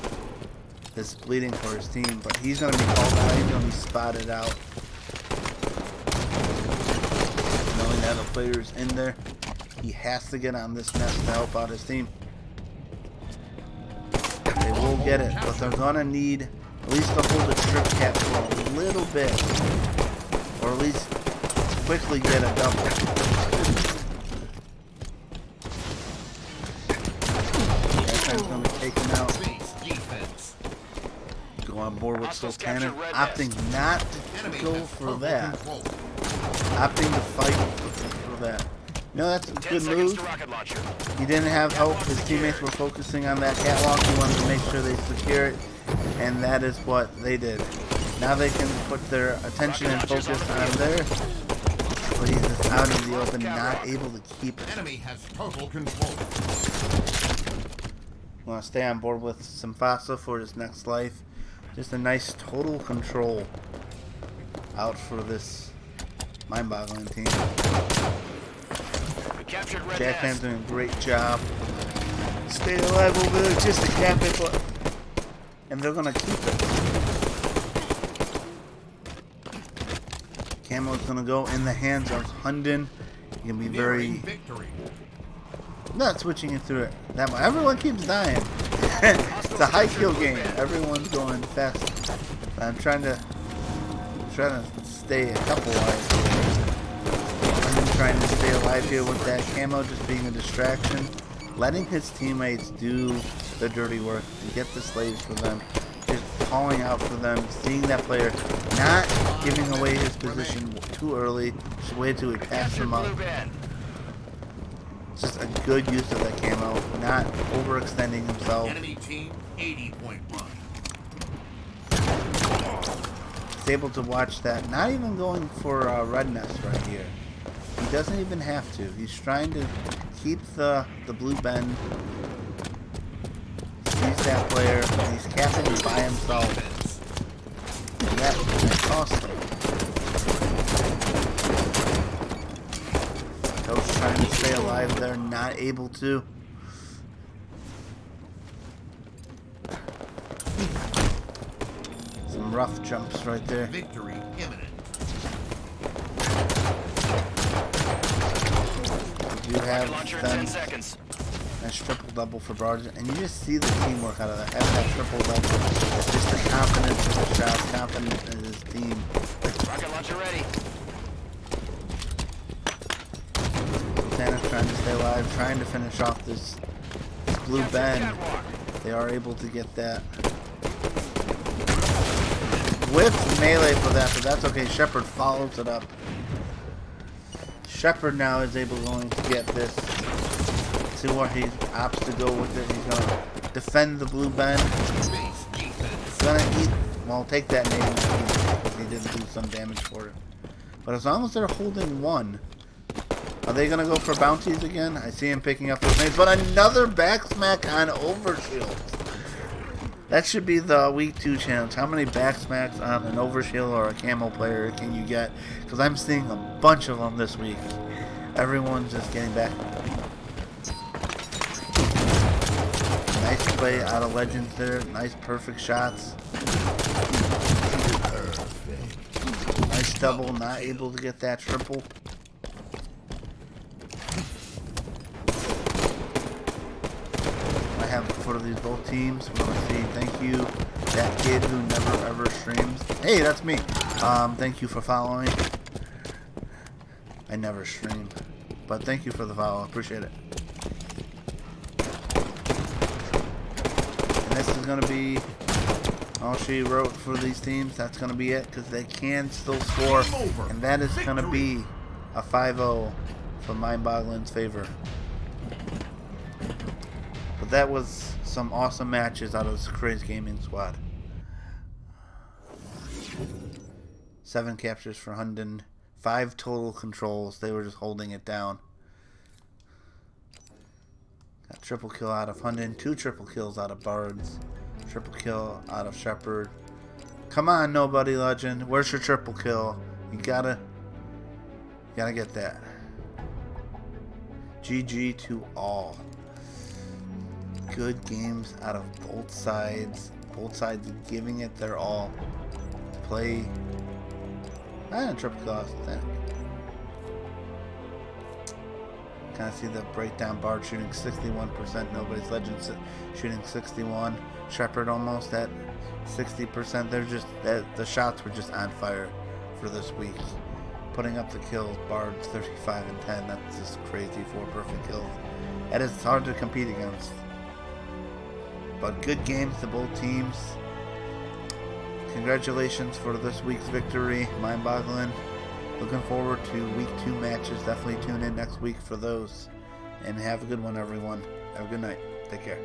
is bleeding for his team, but he's going to be called out. He's going to be spotted out. Knowing that the player's in there, he has to get on this nest to help out his team. They will get it, but they're going to need at least to hold the strip cap for a little bit, or at least quickly get a double. That going to be taken out. Go on board with Sultanen, opting not to go for that. Opting to fight for that. No, that's a good move. He didn't have help. His teammates were focusing on that catwalk. He wanted to make sure they secure it, and that is what they did. Now they can put their attention and focus on there. But he's just out in the open, not able to keep it. Enemy has total control. Want to stay on board with Symphosa for his next life. Just a nice total control out for this mind-boggling team. Jackman's doing a great job. Stay alive over there just to cap it, but and they're gonna keep it. Camo's gonna go in the hands of Hunden. He can be very not switching it through it that much. Everyone keeps dying. It's a high kill game. Everyone's going fast. I'm trying to stay a couple lives. I'm trying to stay alive here with that camo just being a distraction. Letting his teammates do the dirty work to get the slaves for them. Just calling out for them. Seeing that player not giving away his position too early. Just wait till he passes him up. Just a good use of that camo, not overextending himself. Enemy team 80.1. He's able to watch that, not even going for red nest right here. He doesn't even have to. He's trying to keep the blue bend. Sees that player, and he's capping it by himself. And that cost him. Coach trying to stay alive there, not able to. Some rough jumps right there. Victory imminent. We do have them. Nice triple double for Barge, and you just see the teamwork out of that. Have that triple double. Just the confidence in the shots, confidence in his team. Rocket launcher ready. Santa's trying to stay alive, trying to finish off this blue bend. They are able to get that. Whipped melee for that, but that's okay. Shepard follows it up. Shepard now is able to get this to where he opts to go with it. He's going to defend the blue bend. He's going to eat, well, take that name because he didn't do some damage for it. But as long as they're holding one, are they going to go for bounties again? I see him picking up those names. But another back smack on Overshield. That should be the week 2 challenge. How many back smacks on an Overshield or a camo player can you get? Because I'm seeing a bunch of them this week. Everyone's just getting back. Nice play out of Legends there. Nice perfect shots. Nice double. Not able to get that triple. I have for these both teams. We want to say thank you, that kid who never ever streams. Hey, that's me. Thank you for following. I never stream, but thank you for the follow. Appreciate it. And this is gonna be all she wrote for these teams. That's gonna be it because they can still score, and that is gonna be a 5-0 for Mind-Boggling's favor. But that was some awesome matches out of this Crazed Gaming squad. 7 captures for Hunden, 5 total controls. They were just holding it down. Got triple kill out of Hunden, 2 triple kills out of Bards, triple kill out of Shepard. Come on, Nobody Legend, where's your triple kill? You gotta get that. GG to all. Good games out of both sides. Both sides giving it their all. Play. Triple kill authentic. Kind of see the breakdown. Bard shooting 61%. Nobody's Legend shooting 61. Shepard almost at 60%. They're just the shots were just on fire for this week. Putting up the kills. Bard's 35 and 10. That's just crazy. 4 perfect kills. That is hard to compete against. But good games to both teams. Congratulations for this week's victory. Mind-boggling. Looking forward to week 2 matches. Definitely tune in next week for those. And have a good one, everyone. Have a good night. Take care.